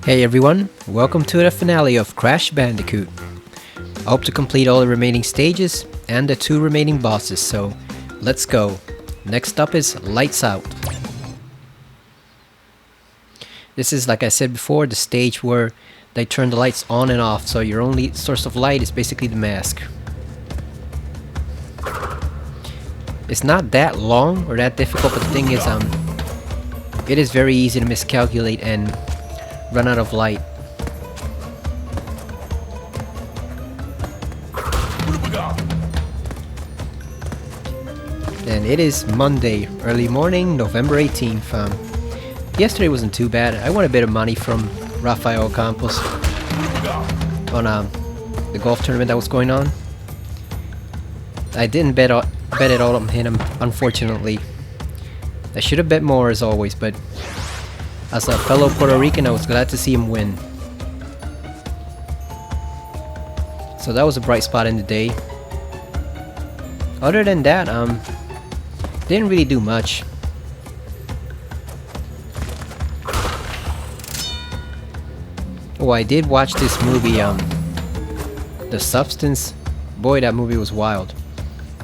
Hey everyone, welcome to the finale of Crash Bandicoot. I hope to complete all the remaining stages and the 2 remaining bosses, so let's go. Next up is Lights Out. This is, like I said before, the stage where they turn the lights on and off, so your only source of light is basically the mask. It's not that long or that difficult, but the thing is, it is very easy to miscalculate and run out of light. And it is Monday, early morning, November 18th. Yesterday wasn't too bad. I won a bit of money from Rafael Campos on the golf tournament that was going on. I didn't bet it all on him, unfortunately. I should have bet more as always, but as a fellow Puerto Rican, I was glad to see him win. So that was a bright spot in the day. Other than that, didn't really do much. Oh, I did watch this movie, The Substance. Boy, that movie was wild.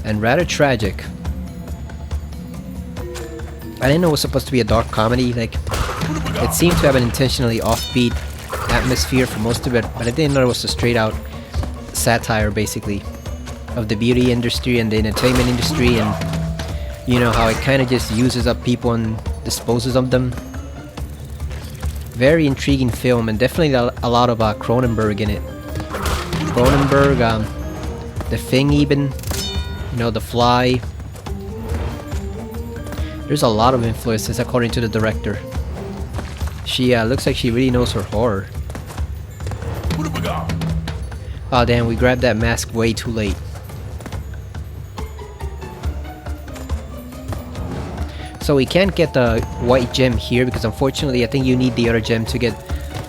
And rather tragic. I didn't know it was supposed to be a dark comedy, it seemed to have an intentionally offbeat atmosphere for most of it, but I didn't know it was a straight out satire, basically, of the beauty industry and the entertainment industry, and you know how it kind of just uses up people and disposes of them. Very intriguing film, and definitely a lot of Cronenberg in it. Cronenberg, The Thing even, you know, The Fly. There's a lot of influences according to the director. She looks like she really knows her horror. Oh damn, we grabbed that mask way too late. So we can't get the white gem here because unfortunately I think you need the other gem to get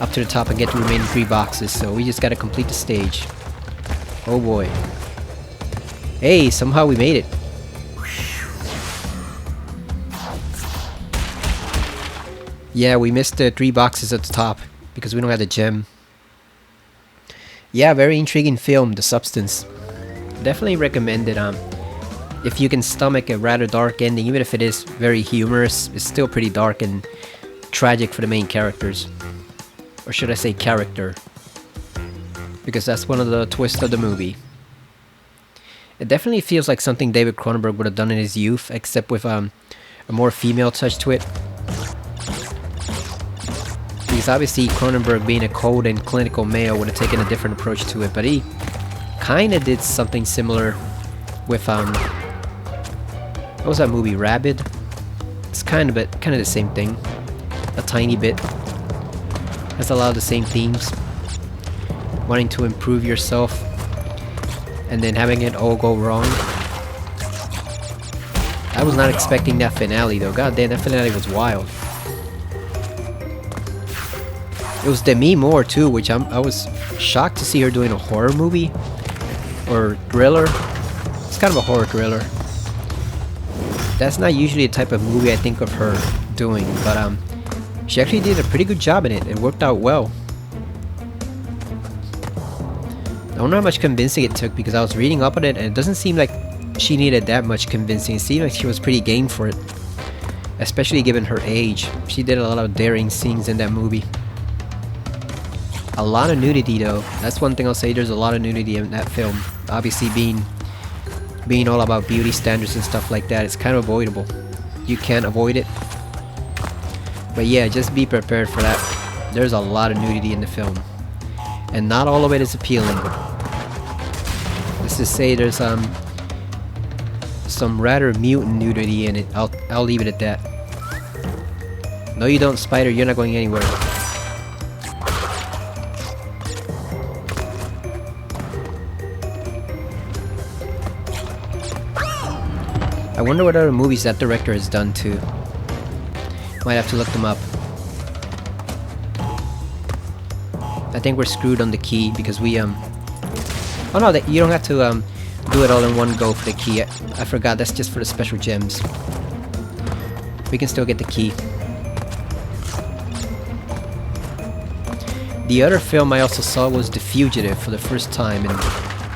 up to the top and get the remaining 3 boxes, so we just gotta complete the stage. Oh boy. Hey, somehow we made it. Yeah, we missed the 3 boxes at the top because we don't have the gem. Yeah, very intriguing film, The Substance. Definitely recommend it. If you can stomach a rather dark ending, even if it is very humorous, it's still pretty dark and tragic for the main characters. Or should I say character? Because that's one of the twists of the movie. It definitely feels like something David Cronenberg would have done in his youth, except with a more female touch to it. Because obviously Cronenberg, being a cold and clinical male, would have taken a different approach to it, but he kind of did something similar with what was that movie, Rabid? It's kind of the same thing, a tiny bit. Has a lot of the same themes, wanting to improve yourself and then having it all go wrong. I was not expecting that finale though. God damn, that finale was wild. It was Demi Moore too, which I was shocked to see her doing a horror movie or thriller. It's kind of a horror thriller. That's not usually a type of movie I think of her doing, but she actually did a pretty good job in it. It worked out well. I don't know how much convincing it took because I was reading up on it and it doesn't seem like she needed that much convincing. It seemed like she was pretty game for it, especially given her age. She did a lot of daring scenes in that movie. A lot of nudity though. That's one thing I'll say. There's a lot of nudity in that film. Obviously being all about beauty standards and stuff like that, it's kind of avoidable. You can't avoid it. But yeah, just be prepared for that. There's a lot of nudity in the film. And not all of it is appealing. Let's just say there's some rather mutant nudity in it. I'll leave it at that. No you don't, Spider, you're not going anywhere. I wonder what other movies that director has done too. Might have to look them up. I think we're screwed on the key because we oh no, you don't have to do it all in one go for the key. I forgot, that's just for the special gems. We can still get the key. The other film I also saw was The Fugitive for the first time, and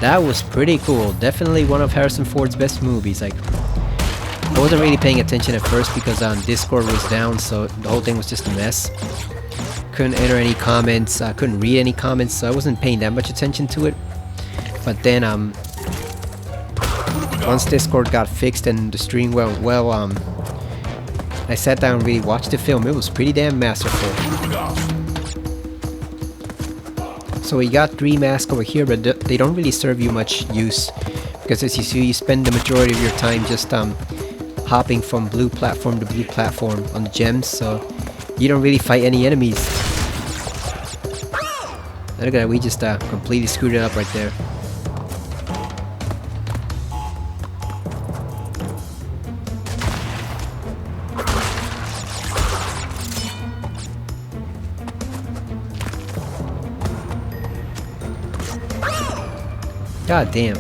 that was pretty cool. Definitely one of Harrison Ford's best movies. Like, I wasn't really paying attention at first because Discord was down, so the whole thing was just a mess. Couldn't enter any comments, couldn't read any comments, so I wasn't paying that much attention to it. But then once Discord got fixed and the stream went well, I sat down and really watched the film. It was pretty damn masterful. So we got 3 masks over here, but they don't really serve you much use, because as you see, you spend the majority of your time just hopping from blue platform to blue platform on the gems, so you don't really fight any enemies. Look at that, we just completely screwed it up right there. God damn.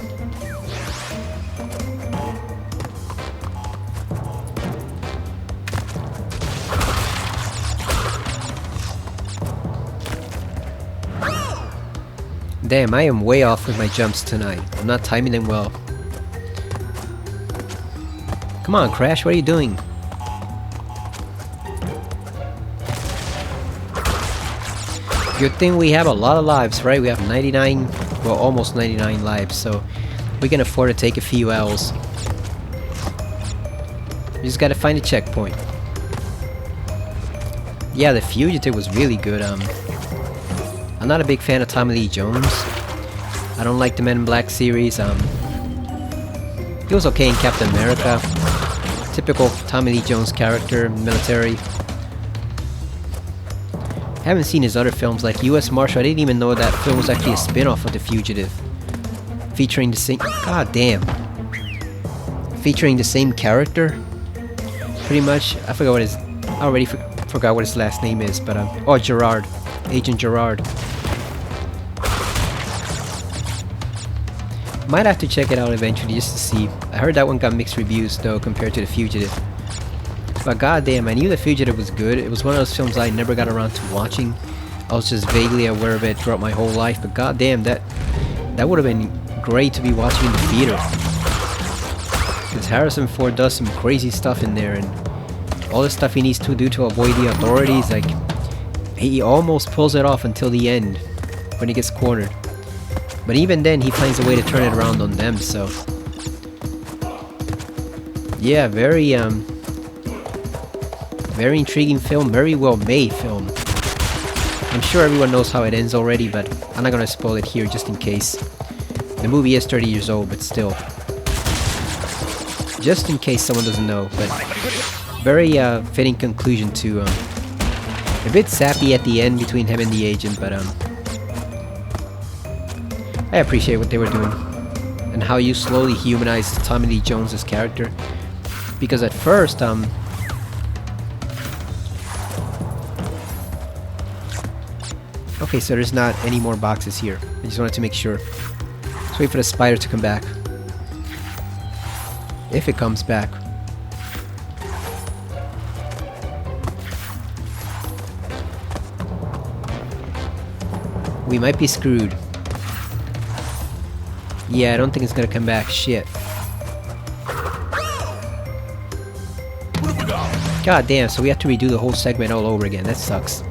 Damn, I am way off with my jumps tonight. I'm not timing them well. Come on, Crash, what are you doing? Good thing we have a lot of lives, right? We have 99, well, almost 99 lives, so we can afford to take a few L's. We just gotta find a checkpoint. Yeah, The Fugitive was really good. I'm not a big fan of Tommy Lee Jones. I don't like the Men in Black series. He was okay in Captain America. Typical Tommy Lee Jones character, military. Haven't seen his other films like U.S. Marshal. I didn't even know that film was actually a spin-off of The Fugitive. Featuring the same... God damn. Featuring the same character. Pretty much. I forgot what his... I already forgot what his last name is, but oh, Gerard. Agent Gerard. Might have to check it out eventually just to see. I heard that one got mixed reviews though compared to The Fugitive. But goddamn, I knew The Fugitive was good. It was one of those films I never got around to watching. I was just vaguely aware of it throughout my whole life. But goddamn, that would have been great to be watching in the theater. Because Harrison Ford does some crazy stuff in there, and all the stuff he needs to do to avoid the authorities, like, he almost pulls it off until the end when he gets cornered. But even then, he finds a way to turn it around on them, so... Yeah, very intriguing film, very well made film. I'm sure everyone knows how it ends already, but I'm not gonna spoil it here just in case. The movie is 30 years old, but still. Just in case someone doesn't know, but... Very fitting conclusion to... a bit sappy at the end between him and the agent, but I appreciate what they were doing and how you slowly humanize Tommy Lee Jones' character, because at first okay, so there's not any more boxes here. I just wanted to make sure. Let's wait for the spider to come back, if it comes back. We might be screwed. Yeah, I don't think it's gonna come back. Shit. God damn, so we have to redo the whole segment all over again. That sucks.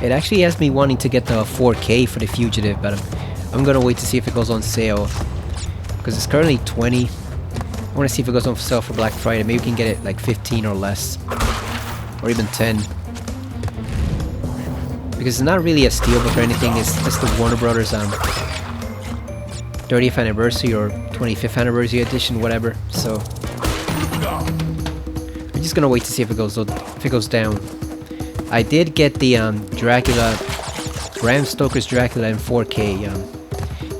It actually has me wanting to get the 4K for The Fugitive, but I'm gonna wait to see if it goes on sale. Because it's currently 20. I want to see if it goes on sale for Black Friday. Maybe we can get it like 15 or less. Or even 10. Because it's not really a steelbook or anything. It's just the Warner Brothers 30th anniversary or 25th anniversary edition, whatever. So I'm just gonna wait to see if it goes down. I did get the Dracula, Bram Stoker's Dracula in 4K.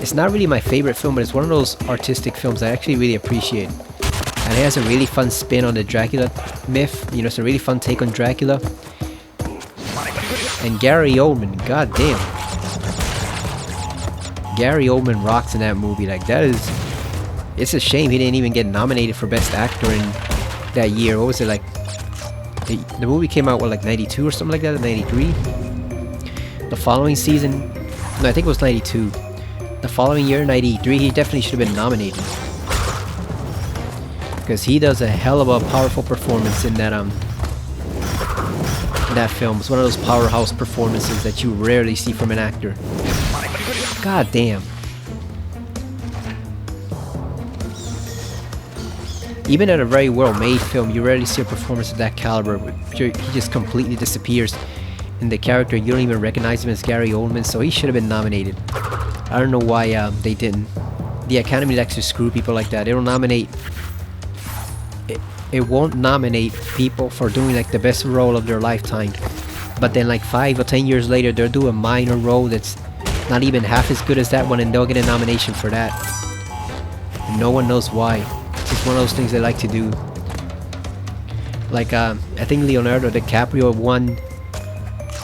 It's not really my favorite film, but it's one of those artistic films I actually really appreciate. And it has a really fun spin on the Dracula myth. You know, it's a really fun take on Dracula. And Gary Oldman, goddamn. Gary Oldman rocks in that movie. Like, that is... It's a shame he didn't even get nominated for Best Actor in that year. What was it like? The movie came out, what, like 92 or something like that, 93? The following season, no, I think it was 92. The following year, 93, he definitely should have been nominated. Because he does a hell of a powerful performance in that film. It's one of those powerhouse performances that you rarely see from an actor. God damn. Even at a very well-made film, you rarely see a performance of that caliber. He just completely disappears in the character. You don't even recognize him as Gary Oldman, so he should have been nominated. I don't know why they didn't. The Academy likes to screw people like that. They don't nominate... It won't nominate people for doing like the best role of their lifetime. But then like 5 or 10 years later, they'll do a minor role that's not even half as good as that one, and they'll get a nomination for that. And no one knows why. It's one of those things they like to do. Like I think Leonardo DiCaprio won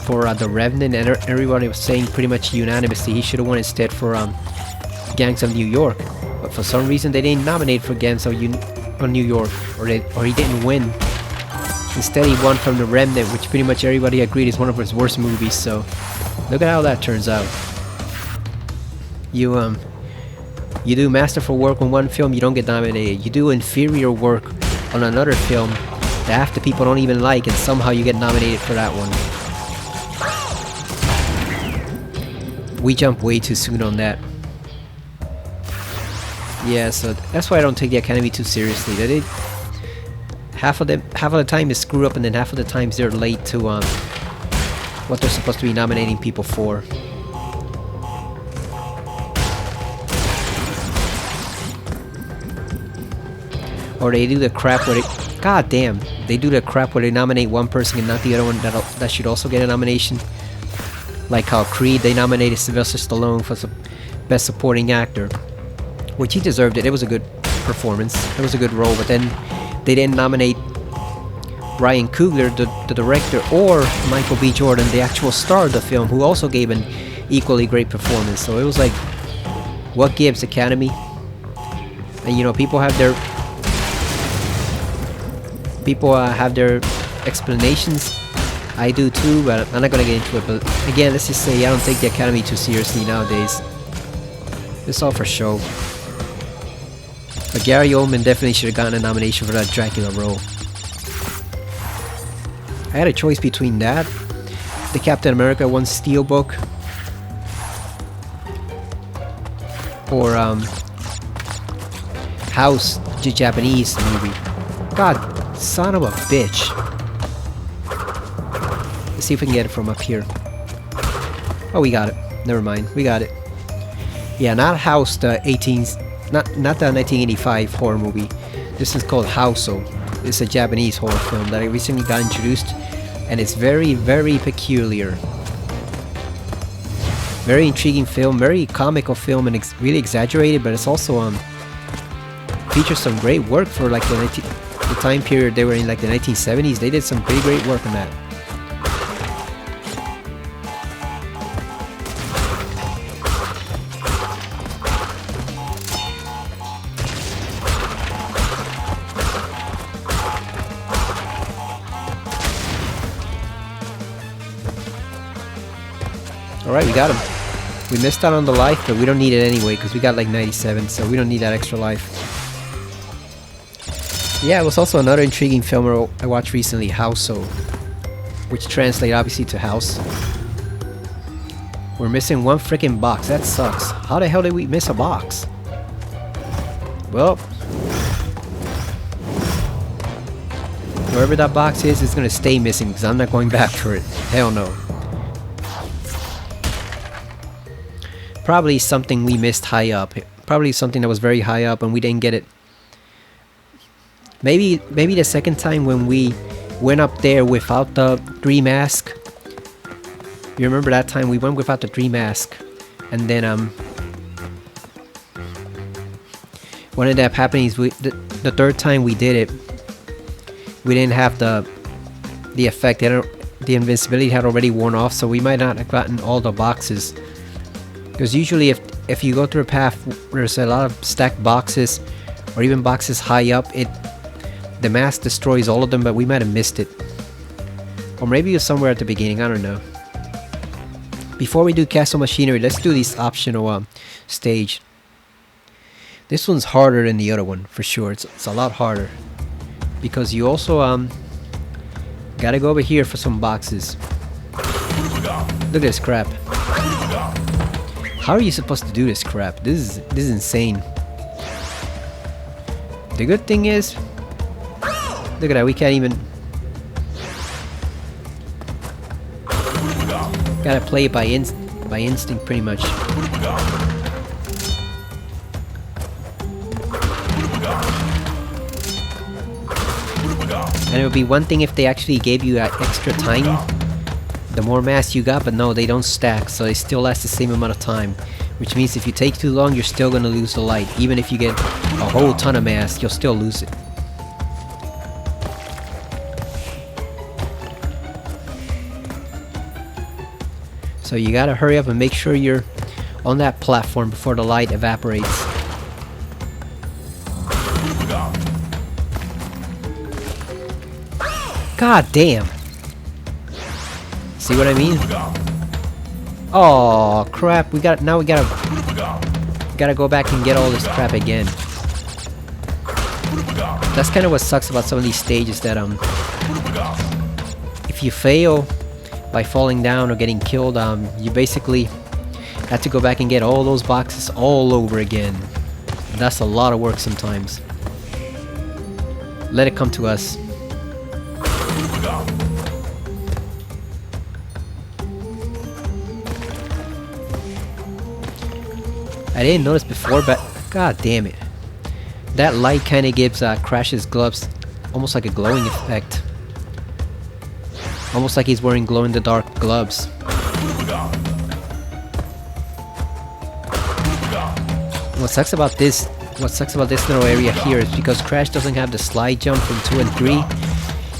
for The Revenant, and everybody was saying pretty much unanimously he should have won instead for Gangs of New York. But for some reason they didn't nominate for Gangs of New York, or he didn't win. Instead he won from The Revenant, which pretty much everybody agreed is one of his worst movies. So look at how that turns out. You do masterful work on one film, you don't get nominated. You do inferior work on another film that half the people don't even like, and somehow you get nominated for that one. We jumped way too soon on that. Yeah, so that's why I don't take the Academy too seriously. They half of the time they screw up, and then half of the times they're late to what they're supposed to be nominating people for. Or they do the crap where they... God damn. They do the crap where they nominate one person and not the other one that should also get a nomination. Like how Creed, they nominated Sylvester Stallone for Best Supporting Actor. Which he deserved it. It was a good performance. It was a good role. But then they didn't nominate Ryan Coogler, the director, or Michael B. Jordan, the actual star of the film, who also gave an equally great performance. So it was like, what gives, Academy? And you know, people have their explanations. I do too, but I'm not gonna get into it. But again, let's just say I don't take the Academy too seriously nowadays. It's all for show. But Gary Oldman definitely should have gotten a nomination for that Dracula role. I had a choice between that, the Captain America 1 Steelbook, or House, the Japanese movie. God, son of a bitch. Let's see if we can get it from up here. Oh, we got it. Never mind, we got it. Yeah, not House, the 18s. Not the 1985 horror movie. This is called Houseo. It's a Japanese horror film that I recently got introduced, and it's very, very peculiar. Very intriguing film, very comical film, and really exaggerated, but it's also features some great work for like the time period they were in, like the 1970s. They did some pretty great work on that. Alright, we got him. We missed out on the life, but we don't need it anyway, because we got like 97, so we don't need that extra life. Yeah, it was also another intriguing film I watched recently, Houseo, which translates obviously to house. We're missing one freaking box. That sucks. How the hell did we miss a box? Well, wherever that box is, it's gonna stay missing, because I'm not going back for it. Hell no. Probably something we missed high up. Probably something that was very high up and we didn't get it. Maybe the second time when we went up there without the 3 mask. You remember that time we went without the 3 mask, and then what ended up happening is the third time we did it, we didn't have the effect. The invincibility had already worn off, so we might not have gotten all the boxes. Because usually if you go through a path where there's a lot of stacked boxes, or even boxes high up, the mask destroys all of them, but we might have missed it. Or maybe it was somewhere at the beginning, I don't know. Before we do Castle Machinery, let's do this optional stage. This one's harder than the other one, for sure. It's a lot harder. Because you also gotta go over here for some boxes. Look at this crap. How are you supposed to do this crap? This is insane. The good thing is, look at that, we can't even... Gotta play it by instinct pretty much. And it would be one thing if they actually gave you extra time, the more masks you got, but no, they don't stack, so they still last the same amount of time. Which means if you take too long, you're still gonna lose the light. Even if you get a whole ton of masks, you'll still lose it. So you gotta hurry up and make sure you're on that platform before the light evaporates. God damn! See what I mean? Oh crap! We gotta go back and get all this crap again. That's kind of what sucks about some of these stages, that if you fail by falling down or getting killed, you basically have to go back and get all those boxes all over again. That's a lot of work sometimes. Let it come to us. I didn't notice before, but god damn it. That light kind of gives Crash's gloves almost like a glowing effect. Almost like he's wearing glow-in-the-dark gloves. What sucks about this little area here is because Crash doesn't have the slide jump from 2 and 3.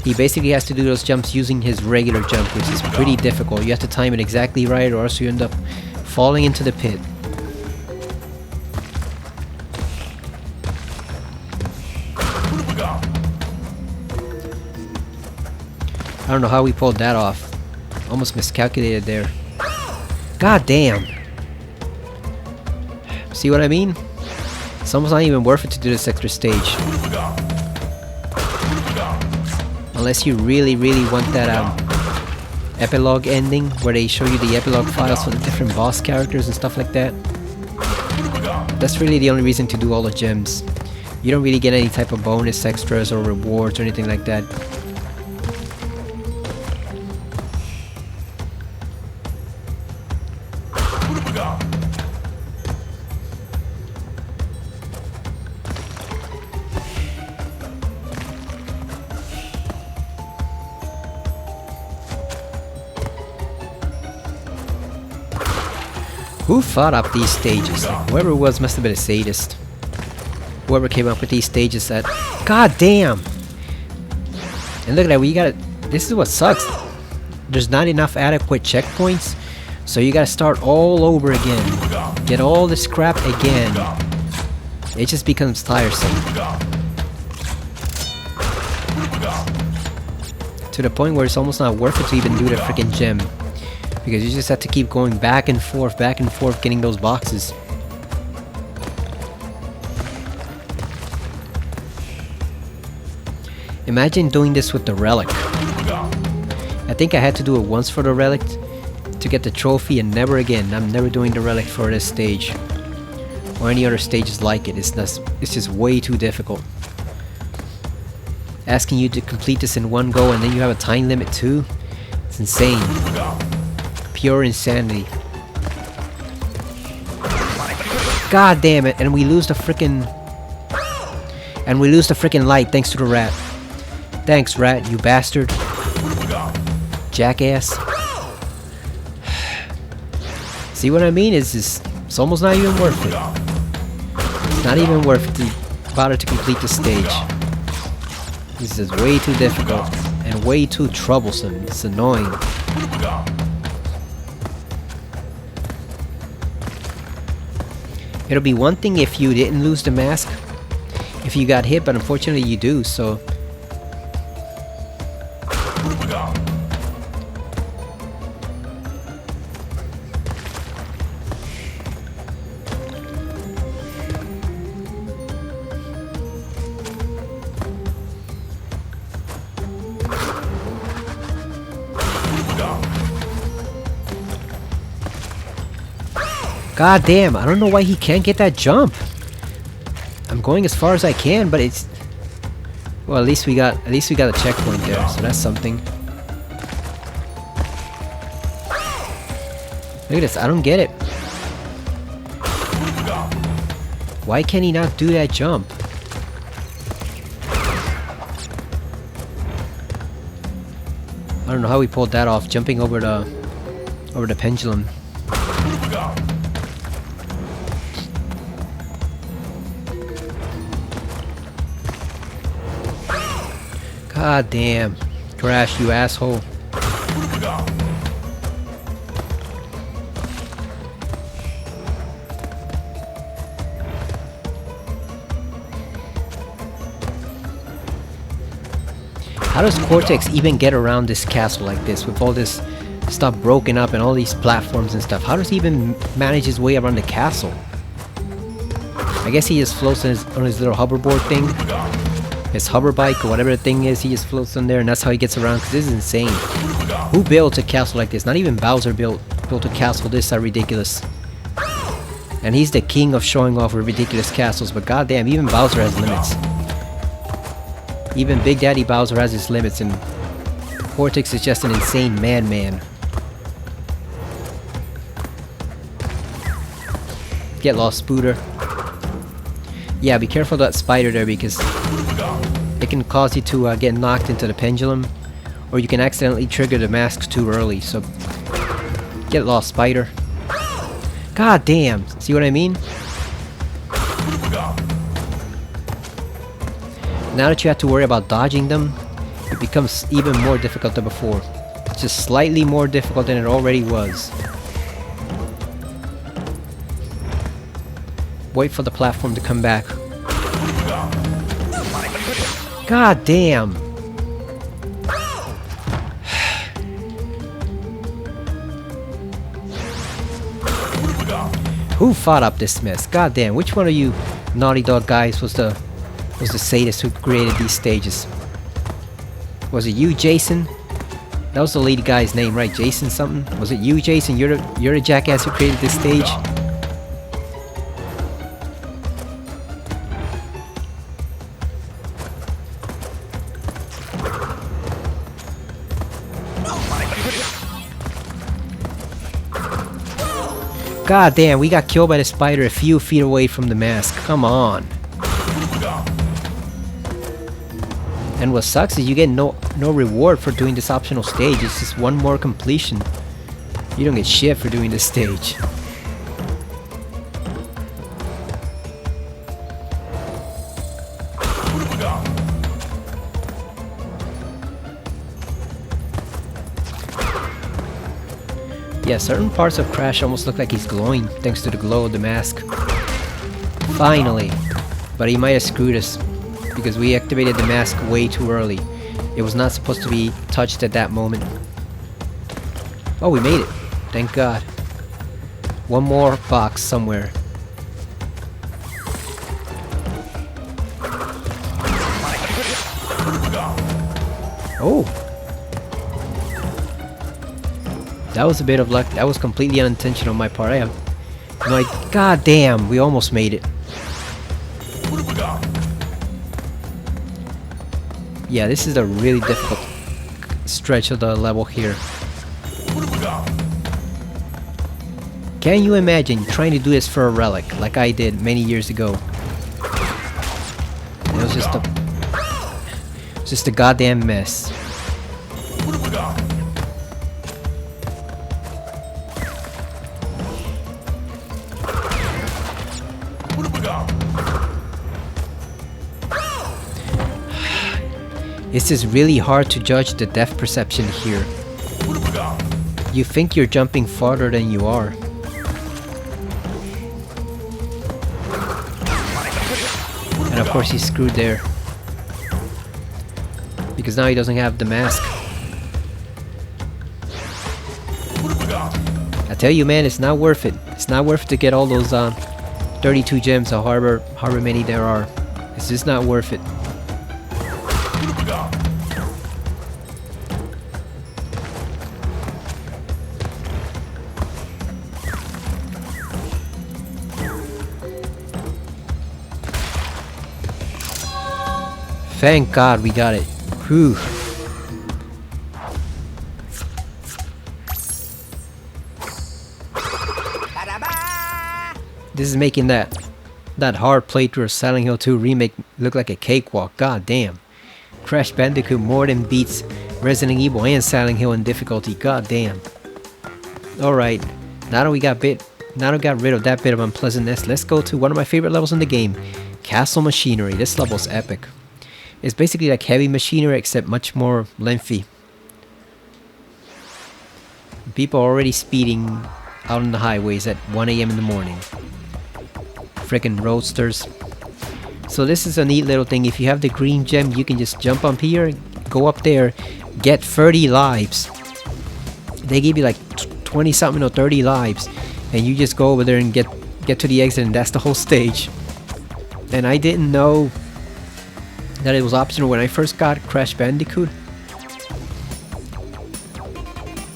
He basically has to do those jumps using his regular jump, which is pretty difficult. You have to time it exactly right, or else you end up falling into the pit. I don't know how we pulled that off. Almost miscalculated there. God damn! See what I mean? It's almost not even worth it to do this extra stage. Unless you really, really want that epilogue ending, where they show you the epilogue files for the different boss characters and stuff like that. That's really the only reason to do all the gems. You don't really get any type of bonus extras or rewards or anything like that. Who thought up these stages? Like, whoever it was must have been a sadist. Whoever came up with these stages said, god damn! And look at that, we gotta... This is what sucks. There's not enough adequate checkpoints, so you gotta start all over again. Get all this crap again. It just becomes tiresome. To the point where it's almost not worth it to even do the freaking gem. Because you just have to keep going back and forth, getting those boxes. Imagine doing this with the relic. I think I had to do it once for the relic to get the trophy, and never again. I'm never doing the relic for this stage. Or any other stages like it. It's just way too difficult. Asking you to complete this in one go and then you have a time limit too? It's insane. Pure insanity. God damn it, and we lose the frickin' light thanks to the rat. Thanks, rat, you bastard. Jackass. See what I mean? It's almost not even worth it. It's not even worth it to bother to complete the stage. This is way too difficult and way too troublesome. It's annoying. It'll be one thing if you didn't lose the mask, if you got hit, but unfortunately you do, so God damn, I don't know why he can't get that jump. I'm going as far as I can, but it's... Well, at least we got a checkpoint there, so that's something. Look at this, I don't get it. Why can he not do that jump? I don't know how he pulled that off, jumping over the pendulum. God damn. Crash, you asshole. How does Cortex even get around this castle like this with all this stuff broken up and all these platforms and stuff? How does he even manage his way around the castle? I guess he just floats on his little hoverboard thing. His hover bike or whatever the thing is, he just floats on there and that's how he gets around, because this is insane. Who built a castle like this? Not even Bowser built a castle this ridiculous. And he's the king of showing off with ridiculous castles, but goddamn, even Bowser has limits. Even Big Daddy Bowser has his limits, and Cortex is just an insane man. Get lost, Spooter. Yeah, be careful of that spider there, because it can cause you to get knocked into the pendulum, or you can accidentally trigger the mask too early, so get lost, spider. God damn, see what I mean? Now that you have to worry about dodging them, it becomes even more difficult than before. It's just slightly more difficult than it already was. Wait for the platform to come back. God damn! Who thought up this mess? God damn, which one of you Naughty Dog guys was the sadist who created these stages? Was it you, Jason? That was the lead guy's name, right? Jason something? Was it you, Jason? You're the jackass who created this stage? God damn, we got killed by the spider a few feet away from the mask. Come on. And what sucks is you get no reward for doing this optional stage. It's just one more completion. You don't get shit for doing this stage. Yeah, certain parts of Crash almost look like he's glowing thanks to the glow of the mask. Finally. But he might have screwed us because we activated the mask way too early. It was not supposed to be touched at that moment. Oh, we made it. Thank God. One more box somewhere. Oh! That was a bit of luck. That was completely unintentional on my part. I have no idea. God damn, we almost made it. Yeah, this is a really difficult stretch of the level here. Can you imagine trying to do this for a relic like I did many years ago? It was just a goddamn mess. It's just really hard to judge the depth perception here. You think you're jumping farther than you are. And of course he's screwed there. Because now he doesn't have the mask. I tell you, man, it's not worth it. It's not worth it to get all those 32 gems or however many there are. It's just not worth it. Thank God we got it. Whew. This is making that hard playthrough of Silent Hill 2 remake look like a cakewalk. God damn. Crash Bandicoot more than beats Resident Evil and Silent Hill in difficulty. God damn. Alright, now that we got rid of that bit of unpleasantness, let's go to one of my favorite levels in the game, Castle Machinery. This level's epic. It's basically like Heavy Machinery except much more lengthy. People are already speeding out on the highways at 1 AM in the morning. Frickin' roadsters. So this is a neat little thing. If you have the green gem, you can just jump up here, go up there, get 30 lives. They give you like 20 something or 30 lives, and you just go over there and get to the exit, and that's the whole stage. And I didn't know that it was optional when I first got Crash Bandicoot.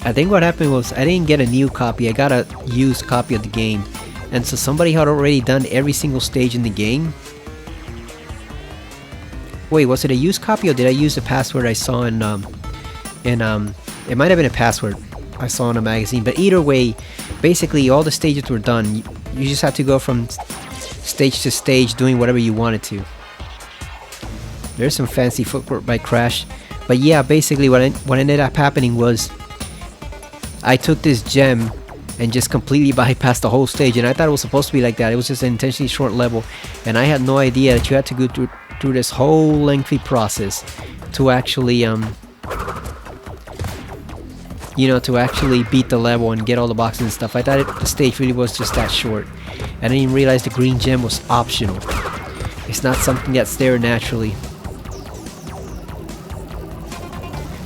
I think what happened was I didn't get a new copy, I got a used copy of the game. And so somebody had already done every single stage in the game. Wait, was it a used copy or did I use the password I saw in it might have been a password I saw in a magazine, but either way, basically all the stages were done. You just had to go from stage to stage doing whatever you wanted to. There's some fancy footwork by Crash, but yeah, basically what ended up happening was I took this gem and just completely bypassed the whole stage, and I thought it was supposed to be like that. It was just an intentionally short level, and I had no idea that you had to go through this whole lengthy process to actually you know, to actually beat the level and get all the boxes and stuff. I thought the stage really was just that short. I didn't even realize the green gem was optional. It's not something that's there naturally.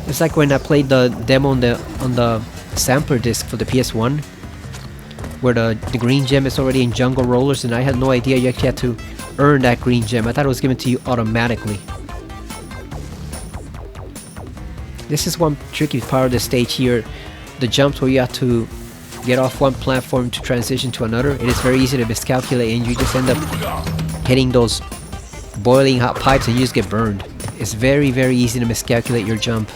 It's like when I played the demo on the sampler disc for the PS1, where the green gem is already in Jungle Rollers, and I had no idea you actually had to earn that green gem. I thought it was given to you automatically. This is one tricky part of the stage here. The jumps where you have to get off one platform to transition to another. It is very easy to miscalculate, and you just end up hitting those boiling hot pipes and you just get burned. It's very, very easy to miscalculate your jump.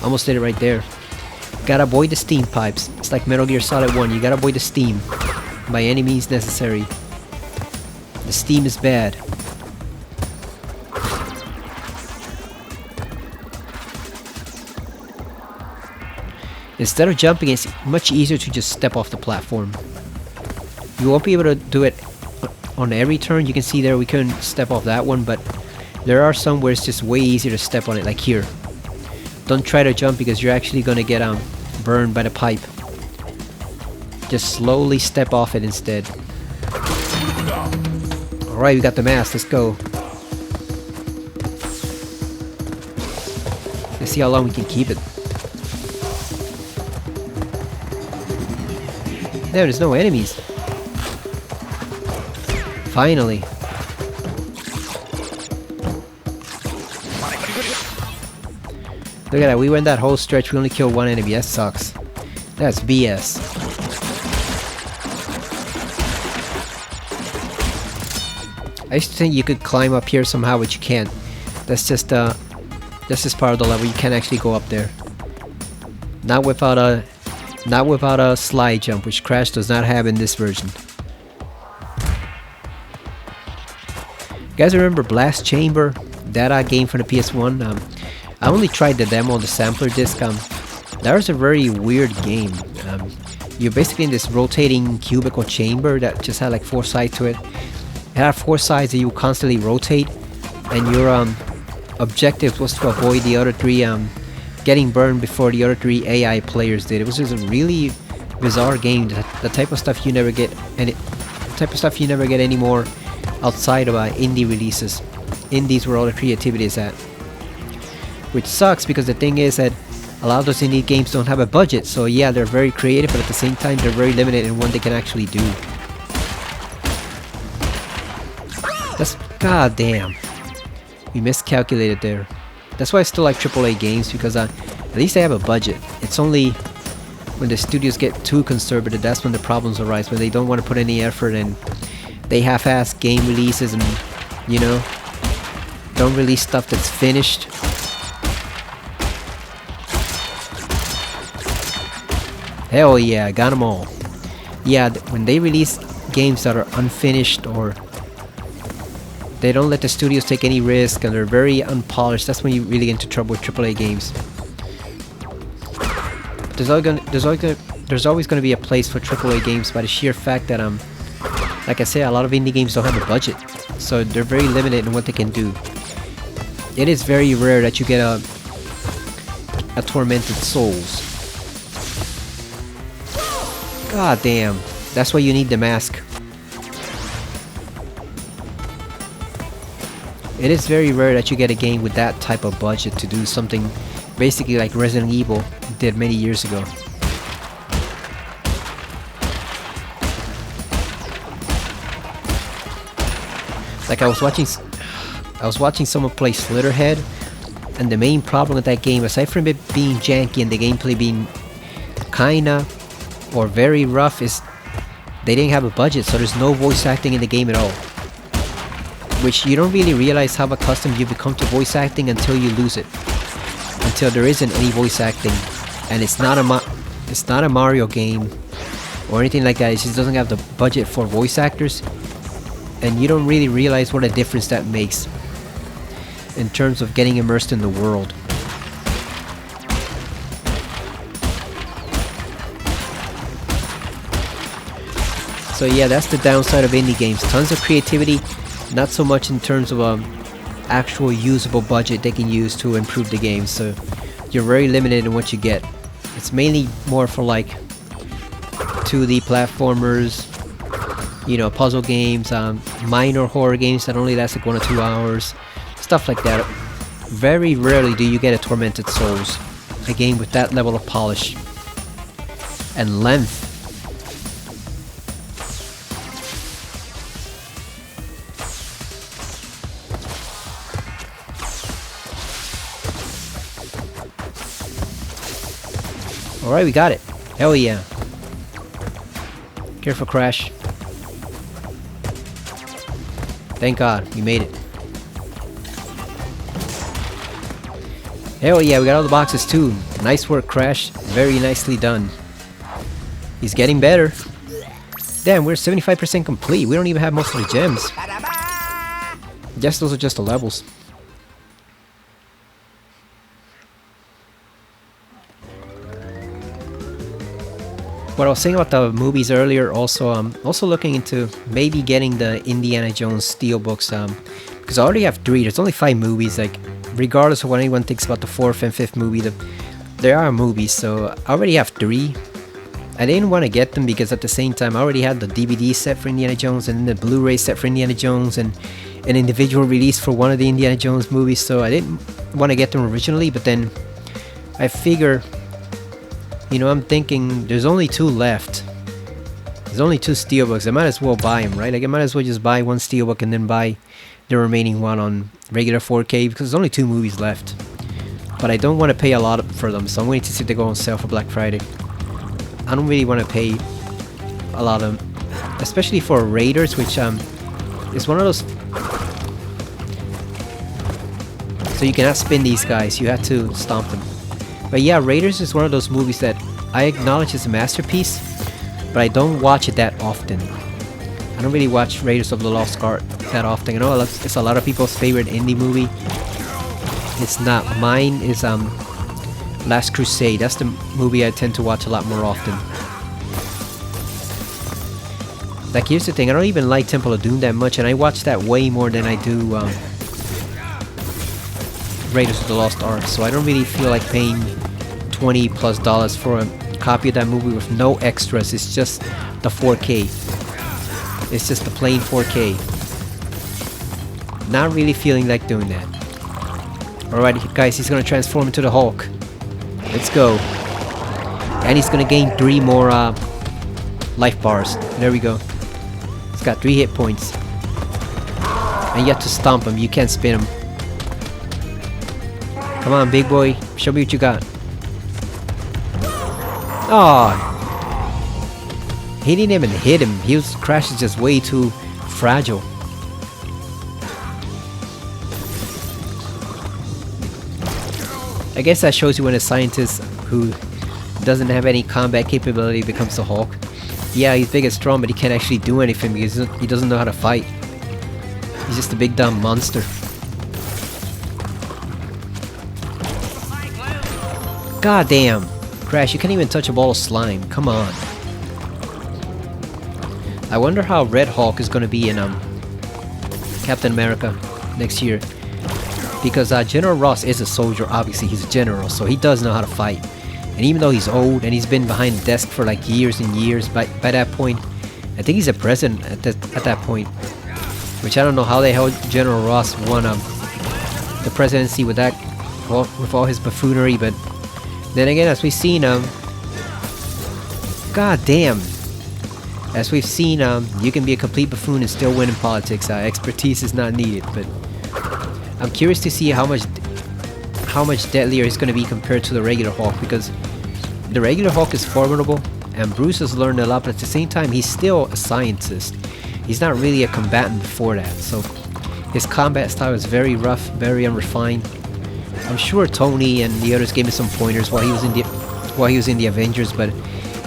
Almost did it right there. Gotta avoid the steam pipes. It's like Metal Gear Solid 1. You gotta avoid the steam by any means necessary. The steam is bad. Instead of jumping, it's much easier to just step off the platform. You won't be able to do it on every turn. You can see there we couldn't step off that one, but there are some where it's just way easier to step on it, like here. Don't try to jump because you're actually gonna get burned by the pipe. Just slowly step off it instead. Alright, we got the mask, let's go. Let's see how long we can keep it. There's no enemies. Finally. Look at that, we went that whole stretch, we only killed one enemy. That sucks. That's BS. I used to think you could climb up here somehow, but you can't. That's just part of the level. You can't actually go up there. Not without a slide jump, which Crash does not have in this version. You guys remember Blast Chamber? That game for the PS1? I only tried the demo on the sampler disc. That was a very weird game. You're basically in this rotating cubicle chamber that just had like 4 sides to it. It had 4 sides that you constantly rotate, and your objective was to avoid the other 3 getting burned before the other 3 AI players did. It was just a really bizarre game. The type of stuff you never get, anymore outside of indie releases. Indies where all the creativity is at. Which sucks because the thing is that a lot of those indie games don't have a budget. So yeah, they're very creative, but at the same time they're very limited in what they can actually do. That's goddamn. We miscalculated there. That's why I still like AAA games, because at least they have a budget. It's only when the studios get too conservative, that's when the problems arise, when they don't want to put any effort and they half-ass game releases, and you know, Don't release stuff that's finished. Hell yeah, got them all. Yeah, when they release games that are unfinished or they don't let the studios take any risk and they're very unpolished, that's when you really get into trouble with AAA games. But there's always gonna be a place for AAA games by the sheer fact that like I said, a lot of indie games don't have a budget, so they're very limited in what they can do. It is very rare that you get a Tormented Souls. God damn, that's why you need the mask. It is very rare that you get a game with that type of budget to do something basically like Resident Evil did many years ago. Like I was watching someone play Slitterhead, and the main problem with that game, aside from it being janky and the gameplay being kinda or very rough, is they didn't have a budget, so there's no voice acting in the game at all. Which you don't really realize how accustomed you become to voice acting until you lose it. Until there isn't any voice acting, and it's not a Mario game or anything like that. It just doesn't have the budget for voice actors, and you don't really realize what a difference that makes in terms of getting immersed in the world. So yeah, that's the downside of indie games. Tons of creativity, not so much in terms of actual usable budget they can use to improve the game. So you're very limited in what you get. It's mainly more for like 2D platformers, you know, puzzle games, minor horror games that only last like 1 or 2 hours, stuff like that. Very rarely do you get a Tormented Souls, a game with that level of polish and length. Alright, we got it. Hell yeah. Careful, Crash. Thank God, we made it. Hell yeah, we got all the boxes too. Nice work, Crash. Very nicely done. He's getting better. Damn, we're 75% complete. We don't even have most of the gems. Guess those are just the levels. What I was saying about the movies earlier, also I'm also looking into maybe getting the Indiana Jones Steelbooks, because I already have 3. There's only 5 movies. Like, regardless of what anyone thinks about the 4th and 5th movie, there are movies, so I already have 3. I didn't want to get them because at the same time I already had the DVD set for Indiana Jones and the Blu-ray set for Indiana Jones and an individual release for one of the Indiana Jones movies, so I didn't want to get them originally. But then I figure, you know, I'm thinking there's only 2 left. There's only 2 steelbooks. I might as well buy them, right? Like, I might as well just buy 1 steelbook and then buy the remaining one on regular 4K, because there's only 2 movies left. But I don't want to pay a lot for them, so I'm waiting to see if they go on sale for Black Friday. I don't really want to pay a lot of them, especially for Raiders, which is one of those. So you cannot spin these guys, you have to stomp them. But yeah, Raiders is one of those movies that I acknowledge is a masterpiece, but I don't watch it that often. I don't really watch Raiders of the Lost Ark that often. I know it's a lot of people's favorite indie movie. It's not. Mine is Last Crusade. That's the movie I tend to watch a lot more often. Like, here's the thing, I don't even like Temple of Doom that much, and I watch that way more than I do Raiders of the Lost Ark, so I don't really feel like paying $20+ for a copy of that movie with no extras. It's just the 4K. It's just the plain 4K. Not really feeling like doing that. Alright guys, he's gonna transform into the Hulk. Let's go. And he's gonna gain 3 more life bars. There we go. He's got 3 hit points. And you have to stomp him, you can't spin him. Come on, big boy. Show me what you got. Aw. He didn't even hit him. Crash is just way too fragile. I guess that shows you when a scientist who doesn't have any combat capability becomes the Hulk. Yeah, he's big and strong, but he can't actually do anything because he doesn't know how to fight. He's just a big dumb monster. God damn! Crash, you can't even touch a ball of slime. Come on. I wonder how Red Hulk is gonna be in Captain America next year. Because General Ross is a soldier, obviously he's a general, so he does know how to fight. And even though he's old and he's been behind the desk for like years and years, by that point, I think he's a president at that point. Which I don't know how the hell General Ross won the presidency with that, well, with all his buffoonery, but then again, as we've seen, god damn, as we've seen, you can be a complete buffoon and still win in politics. Expertise is not needed, but I'm curious to see how much deadlier he's going to be compared to the regular Hulk, because the regular Hulk is formidable and Bruce has learned a lot, but at the same time he's still a scientist. He's not really a combatant before that, so his combat style is very rough, very unrefined. I'm sure Tony and the others gave me some pointers while he was in the Avengers, but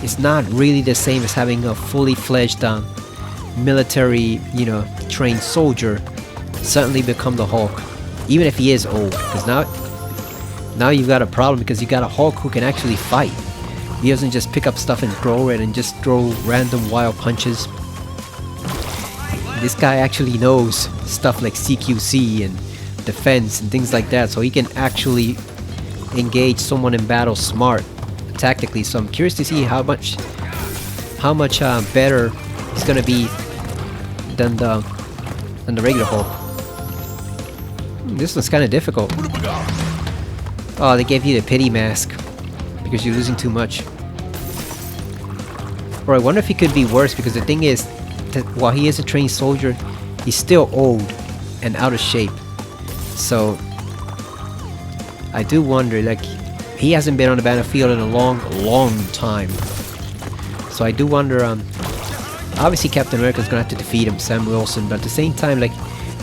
it's not really the same as having a fully fledged military, trained soldier suddenly become the Hulk, even if he is old. Because now you've got a problem, because you got a Hulk who can actually fight. He doesn't just pick up stuff and throw it and just throw random wild punches. This guy actually knows stuff like CQC and defense and things like that, so he can actually engage someone in battle smart, tactically. So I'm curious to see how much better he's gonna be than the regular Hulk. This one's kind of difficult. Oh, they gave you the pity mask because you're losing too much. Or I wonder if he could be worse, because the thing is that while he is a trained soldier, he's still old and out of shape. So I do wonder, like, he hasn't been on the battlefield in a long time. So I do wonder, obviously Captain America's gonna have to defeat him, Sam Wilson, but at the same time, like,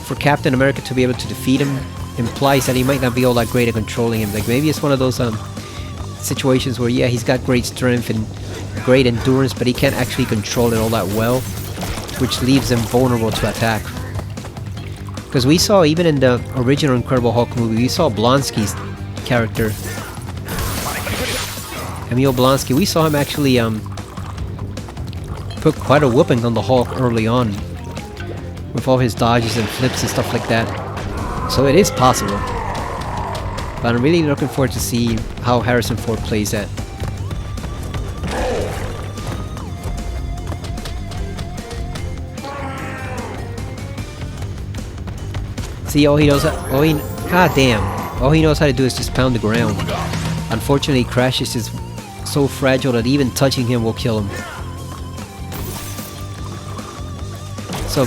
for Captain America to be able to defeat him implies that he might not be all that great at controlling him. Like, maybe it's one of those situations where, yeah, he's got great strength and great endurance, but he can't actually control it all that well, which leaves him vulnerable to attack. Because we saw, even in the original Incredible Hulk movie, we saw Blonsky's character, Emil Blonsky. We saw him actually put quite a whooping on the Hulk early on, with all his dodges and flips and stuff like that. So it is possible. But I'm really looking forward to see how Harrison Ford plays that. See, all he knows how to do is just pound the ground. Unfortunately, Crash is just so fragile that even touching him will kill him. So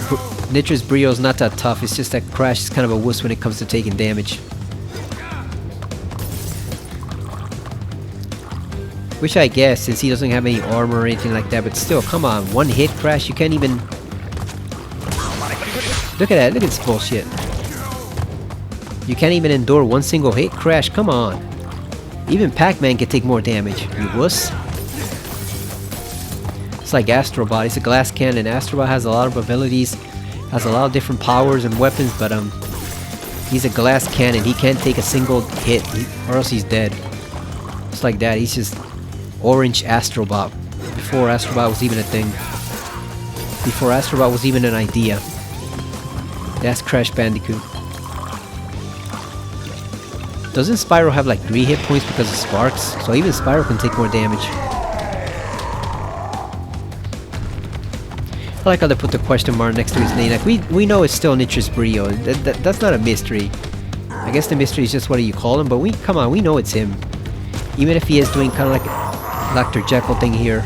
Nitrous Brio's not that tough, it's just that Crash is kind of a wuss when it comes to taking damage. Which I guess, since he doesn't have any armor or anything like that, but still, come on, one hit, Crash, you can't even... Look at that, look at this bullshit. You can't even endure one single hit, Crash, come on. Even Pac-Man can take more damage, you wuss. It's like Astrobot, he's a glass cannon. Astrobot has a lot of abilities, has a lot of different powers and weapons, but he's a glass cannon. He can't take a single hit, or else he's dead. It's like that, he's just Orange Astrobot. Before Astrobot was even a thing. Before Astrobot was even an idea. That's Crash Bandicoot. Doesn't Spyro have like 3 hit points because of sparks? So even Spyro can take more damage. I like how they put the question mark next to his name. Like, we know it's still Nitrous Brio. That's not a mystery. I guess the mystery is just what do you call him, but come on, we know it's him. Even if he is doing kind of like a Dr. Jekyll thing here.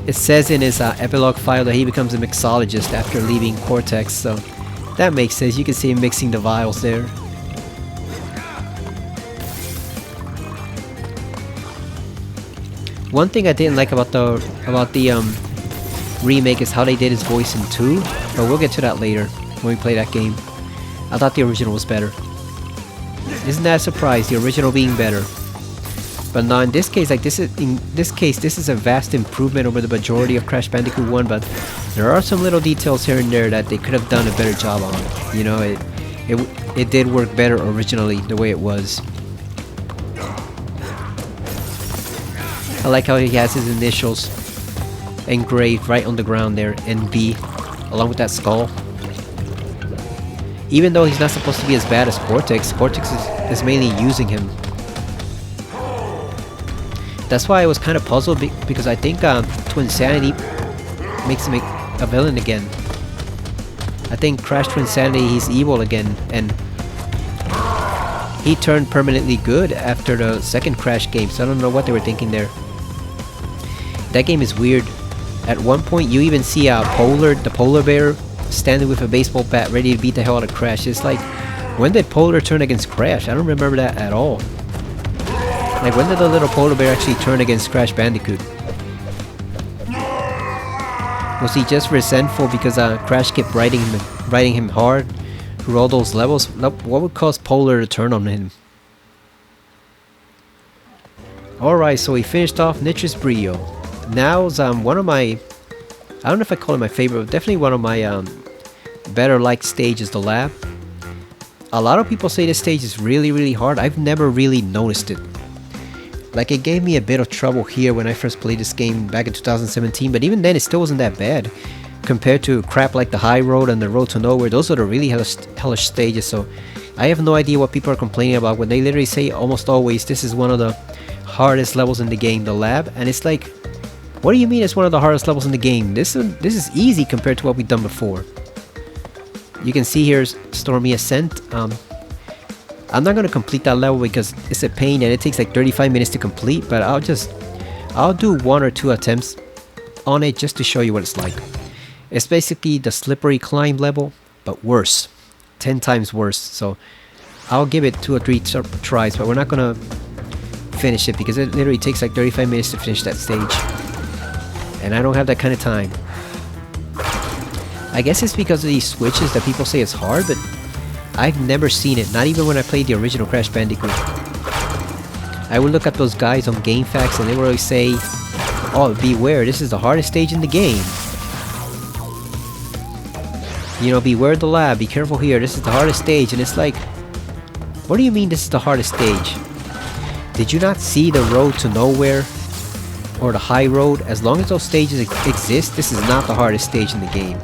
It says in his epilogue file that he becomes a mixologist after leaving Cortex, so that makes sense. You can see him mixing the vials there. One thing I didn't like about the remake is how they did his voice in 2, but we'll get to that later. when we played that game. I thought the original was better. Isn't that a surprise? The original being better. But now in this case, like this is a vast improvement over the majority of Crash Bandicoot 1, but there are some little details here and there that they could have done a better job on. You know, it did work better originally the way it was. I like how he has his initials engraved right on the ground there, NB, along with that skull. Even though he's not supposed to be as bad as Cortex, Cortex is mainly using him. That's why I was kind of puzzled because I think Twinsanity makes him a villain again. I think Crash Twinsanity, he's evil again, and he turned permanently good after the second Crash game, so I don't know what they were thinking there. That game is weird. At one point you even see Polar, the polar bear, standing with a baseball bat ready to beat the hell out of Crash. It's like, when did Polar turn against Crash? I don't remember that at all. Like, when did the little polar bear actually turn against Crash Bandicoot? Was he just resentful because Crash kept riding him hard through all those levels? What would cause Polar to turn on him? Alright, so we finished off Nitrous Brio. Now's one of my, I don't know if I call it my favorite, but definitely one of my better liked stages, the lab. A lot of people say this stage is really hard. I've never really noticed it. Like, it gave me a bit of trouble here when I first played this game back in 2017, but even then it still wasn't that bad compared to crap like the High Road and the Road to Nowhere. Those are the really hellish stages, so I have no idea what people are complaining about when they literally say almost always this is one of the hardest levels in the game, the lab. And it's like, what do you mean it's one of the hardest levels in the game? This is easy compared to what we've done before. You can see here's Stormy Ascent. I'm not going to complete that level because it's a pain and it takes like 35 minutes to complete, but I'll do 1 or 2 attempts on it just to show you what it's like. It's basically the slippery climb level, but worse. 10 times worse. So I'll give it 2 or 3 tries, but we're not going to finish it because it literally takes like 35 minutes to finish that stage. And I don't have that kind of time. I guess it's because of these switches that people say it's hard, but I've never seen it, not even when I played the original Crash Bandicoot. I would look at those guys on GameFAQs and they would always say, oh, beware, this is the hardest stage in the game. You know, beware the lab, be careful here, this is the hardest stage. And it's like, what do you mean this is the hardest stage? Did you not see the Road to Nowhere or the High Road? As long as those stages exist, this is not the hardest stage in the game.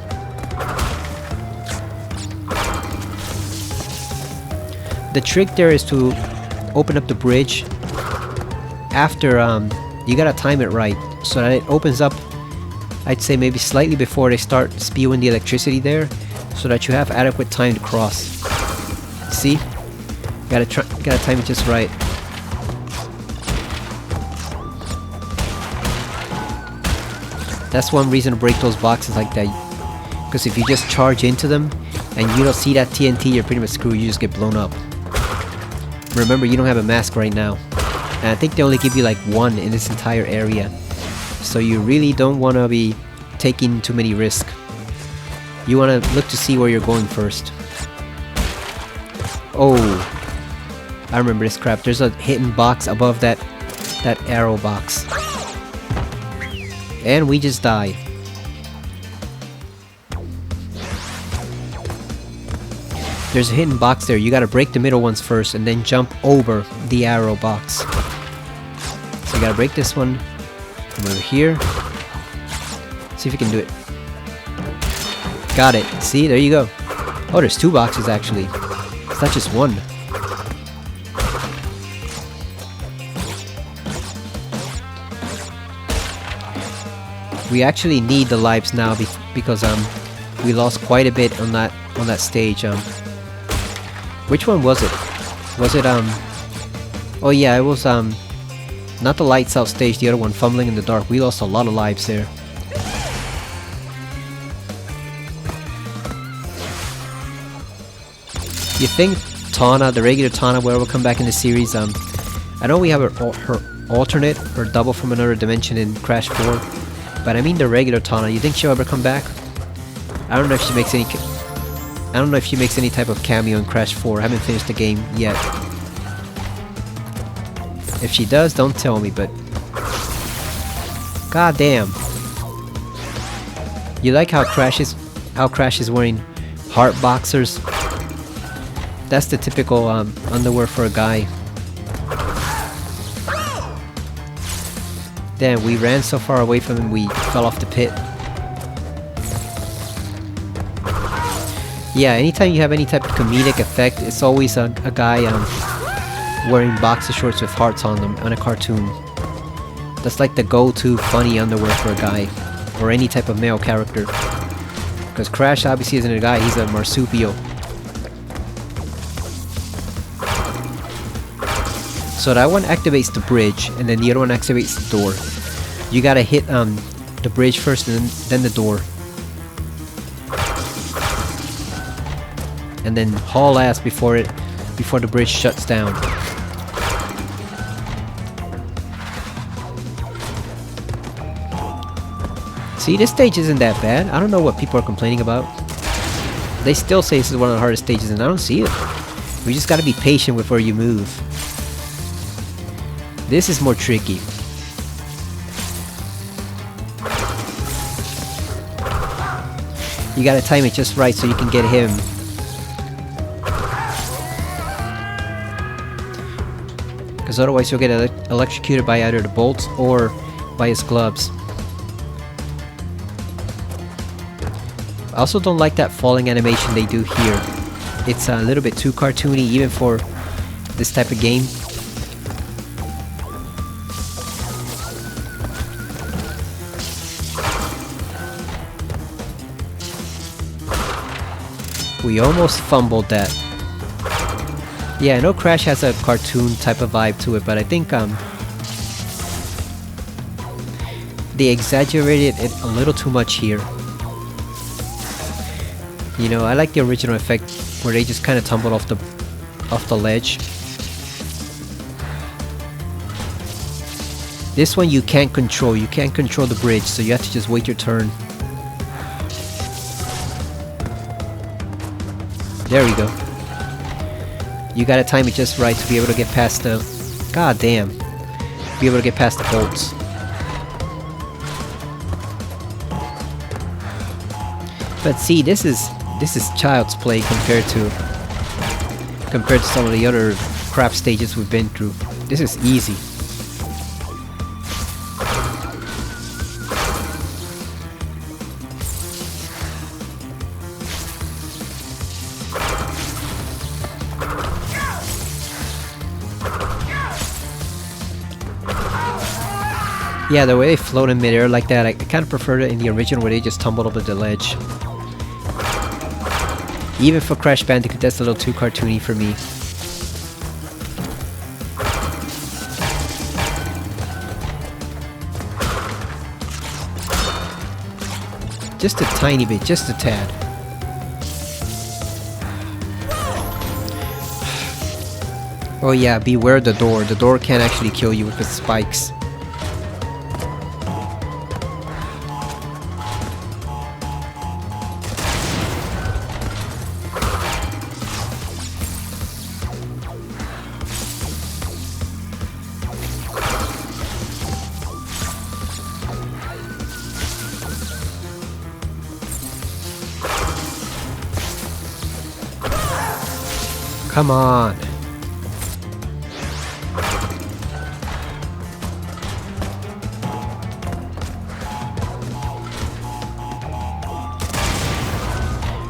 The trick there is to open up the bridge after, you gotta time it right so that it opens up, I'd say maybe slightly before they start spewing the electricity there, so that you have adequate time to cross. See? Gotta time it just right. That's one reason to break those boxes like that, because if you just charge into them and you don't see that TNT, you're pretty much screwed, you just get blown up. Remember, you don't have a mask right now, and I think they only give you like 1 in this entire area, so you really don't want to be taking too many risks. You want to look to see where you're going first. Oh, I remember this crap. There's a hidden box above that arrow box, and we just died. There's a hidden box there. You gotta break the middle ones first and then jump over the arrow box. So you gotta break this one from over here. See if you can do it. Got it. See, there you go. Oh, there's 2 boxes actually. It's not just 1. We actually need the lives now because we lost quite a bit on that stage. Which one was it? Was it oh yeah, it was not the lights out stage, the other one, Fumbling in the Dark. We lost a lot of lives there. You think Tawna, the regular Tawna, will ever come back in the series? I know we have her alternate or double from another dimension in Crash 4, but I mean the regular Tawna. You think she'll ever come back? I don't know if she makes any. I don't know if she makes any type of cameo in Crash 4. I haven't finished the game yet. If she does, don't tell me, but... God damn. You like how Crash is wearing heart boxers? That's the typical underwear for a guy. Damn, we ran so far away from him we fell off the pit. Yeah, anytime you have any type of comedic effect, it's always a guy wearing boxer shorts with hearts on them on a cartoon. That's like the go-to funny underwear for a guy, or any type of male character. Because Crash obviously isn't a guy, he's a marsupial. So that one activates the bridge, and then the other one activates the door. You gotta hit the bridge first, and then the door. And then haul ass before the bridge shuts down. See, this stage isn't that bad. I don't know what people are complaining about. They still say this is one of the hardest stages, and I don't see it. We just gotta be patient with where you move. This is more tricky. You gotta time it just right so you can get him. Because otherwise you'll get electrocuted by either the bolts or by his gloves. I also don't like that falling animation they do here. It's a little bit too cartoony even for this type of game. We almost fumbled that. Yeah, I know Crash has a cartoon type of vibe to it, but I think they exaggerated it a little too much here. You know, I like the original effect where they just kind of tumbled off the ledge. This one you can't control. You can't control the bridge, so you have to just wait your turn. There we go. You gotta time it just right to be able to get past the... God damn. Be able to get past the bolts. But see, this is child's play compared to some of the other crap stages we've been through. This is easy. Yeah, the way they float in midair like that, I kind of prefer it in the original where they just tumbled over the ledge. Even for Crash Bandicoot, that's a little too cartoony for me. Just a tiny bit, just a tad. Oh yeah, beware the door. The door can actually kill you with its spikes. Come on.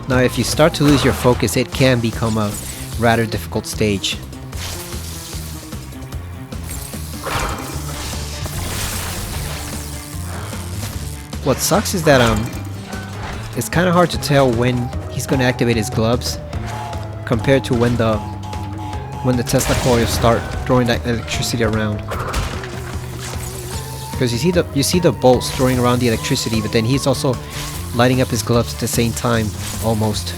Now if you start to lose your focus, it can become a rather difficult stage. What sucks is that it's kind of hard to tell when he's going to activate his gloves compared to when the Tesla coils start throwing that electricity around. Because you see the bolts throwing around the electricity, but then he's also lighting up his gloves at the same time, almost.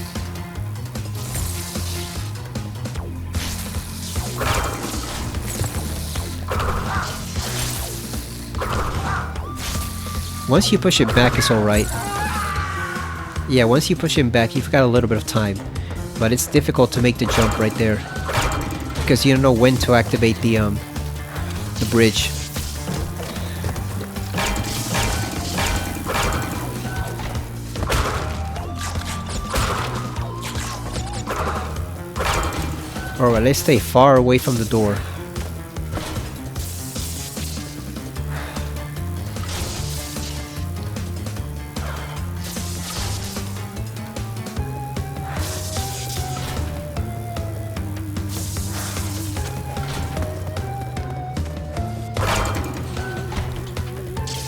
Once you push it back, it's alright. Yeah, once you push him back, you've got a little bit of time. But it's difficult to make the jump right there. Because you don't know when to activate the bridge. Alright, let's stay far away from the door.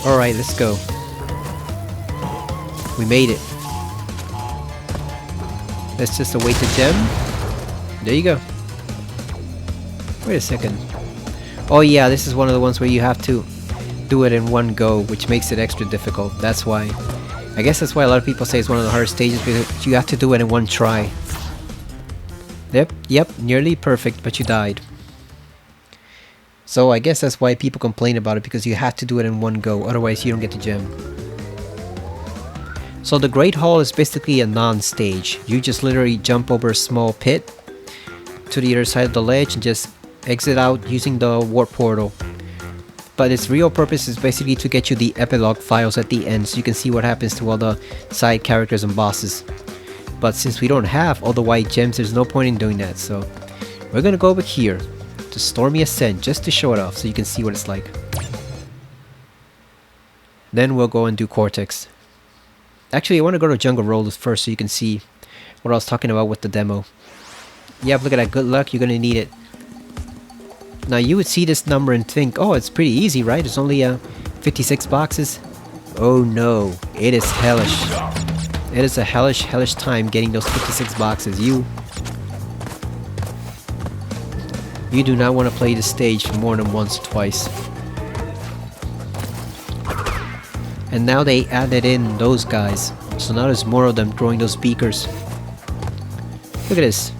Alright, let's go. We made it. Let's just await the gem. There you go. Wait a second. Oh yeah, this is one of the ones where you have to do it in one go, which makes it extra difficult. That's why. I guess that's why a lot of people say it's one of the hardest stages, because you have to do it in one try. Yep, nearly perfect, but you died. So I guess that's why people complain about it, because you have to do it in one go, otherwise you don't get the gem. So the Great Hall is basically a non-stage. You just literally jump over a small pit to the other side of the ledge and just exit out using the warp portal. But its real purpose is basically to get you the epilogue files at the end, so you can see what happens to all the side characters and bosses. But since we don't have all the white gems, there's no point in doing that, so we're gonna go over here to Stormy Ascent just to show it off so you can see what it's like. Then we'll go and do Cortex. Actually, I want to go to Jungle Rollers first so you can see what I was talking about with the demo. Yep, look at that, good luck, you're gonna need it. Now you would see this number and think, oh, it's pretty easy, right? It's only 56 boxes. Oh no, it is hellish. It is a hellish time getting those 56 boxes. You do not want to play the stage more than once or twice. And now they added in those guys. So now there's more of them throwing those beakers. Look at this.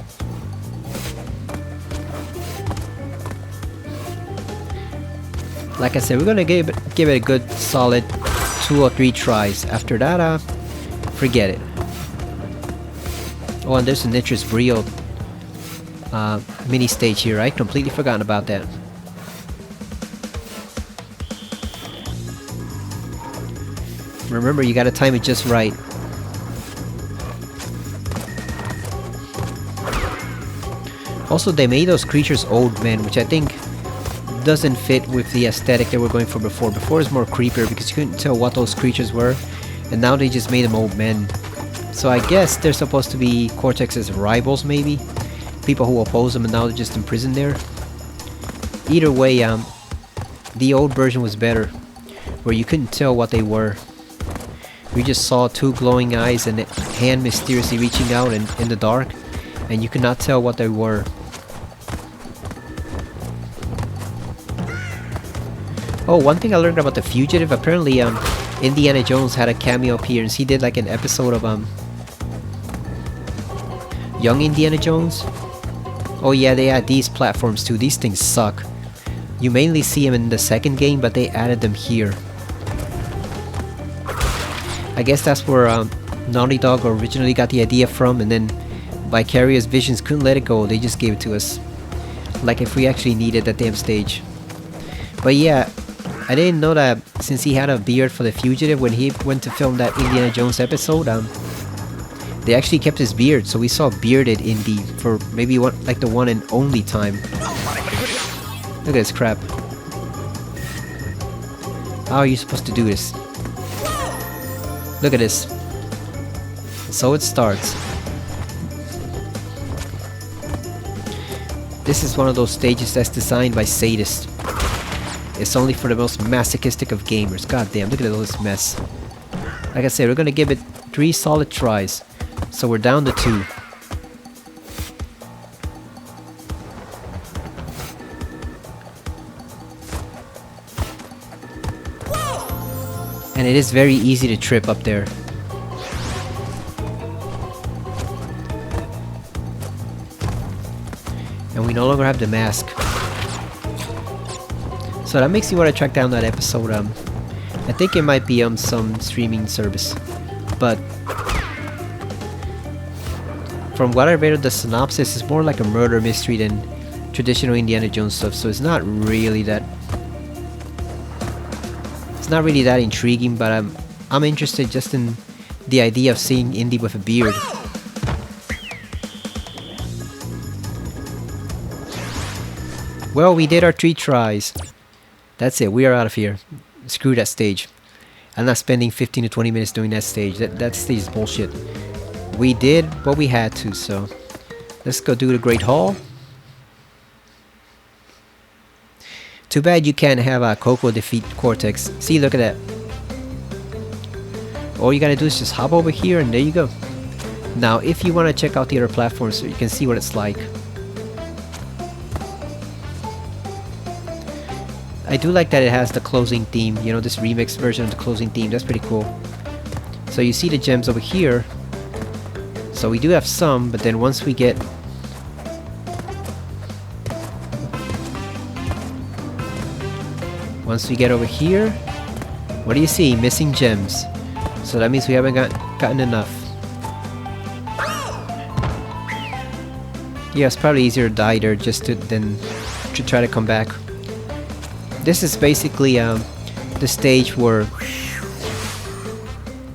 Like I said, we're gonna give it a good solid 2 or 3 tries. After that, forget it. Oh, and there's a Nitrous Brio mini stage here. I completely forgotten about that. Remember, you gotta time it just right. Also, they made those creatures old men, which I think doesn't fit with the aesthetic they were going for before. Before is more creepier because you couldn't tell what those creatures were, and now they just made them old men. So I guess they're supposed to be Cortex's rivals, maybe? People who oppose them, and now they're just imprisoned there. Either way, the old version was better, where you couldn't tell what they were. You just saw 2 glowing eyes and a hand mysteriously reaching out in the dark, and you could not tell what they were. Oh, one thing I learned about the Fugitive, apparently Indiana Jones had a cameo appearance. He did like an episode of Young Indiana Jones. Oh yeah, they add these platforms too. These things suck. You mainly see them in the second game, but they added them here. I guess that's where Naughty Dog originally got the idea from, and then Vicarious Visions couldn't let it go. They just gave it to us. Like if we actually needed that damn stage. But yeah, I didn't know that since he had a beard for the Fugitive, when he went to film that Indiana Jones episode, they actually kept his beard, so we saw bearded Indy for maybe like the one and only time. Look at this crap. How are you supposed to do this? Look at this. So it starts. This is one of those stages that's designed by sadists. It's only for the most masochistic of gamers. God damn, look at all this mess. Like I said, we're gonna give it 3 solid tries. So we're down to 2. And it is very easy to trip up there. And we no longer have the mask. So that makes me want to track down that episode. I think it might be some streaming service. But from what I read of the synopsis, it's more like a murder mystery than traditional Indiana Jones stuff. So it's not really that. It's not really that intriguing, but I'm interested just in the idea of seeing Indy with a beard. Well, we did our 3 tries. That's it. We are out of here. Screw that stage. I'm not spending 15 to 20 minutes doing that stage. That stage is bullshit. We did what we had to, so let's go do the Great Hall. Too bad you can't have Coco defeat Cortex. See, look at that. All you gotta do is just hop over here and there you go. Now, if you want to check out the other platforms so you can see what it's like. I do like that it has the closing theme, you know, this remix version of the closing theme. That's pretty cool. So you see the gems over here. So we do have some, but then once we get over here, what do you see? Missing gems. So that means we haven't gotten enough. Yeah, it's probably easier to die there just than to try to come back. This is basically the stage where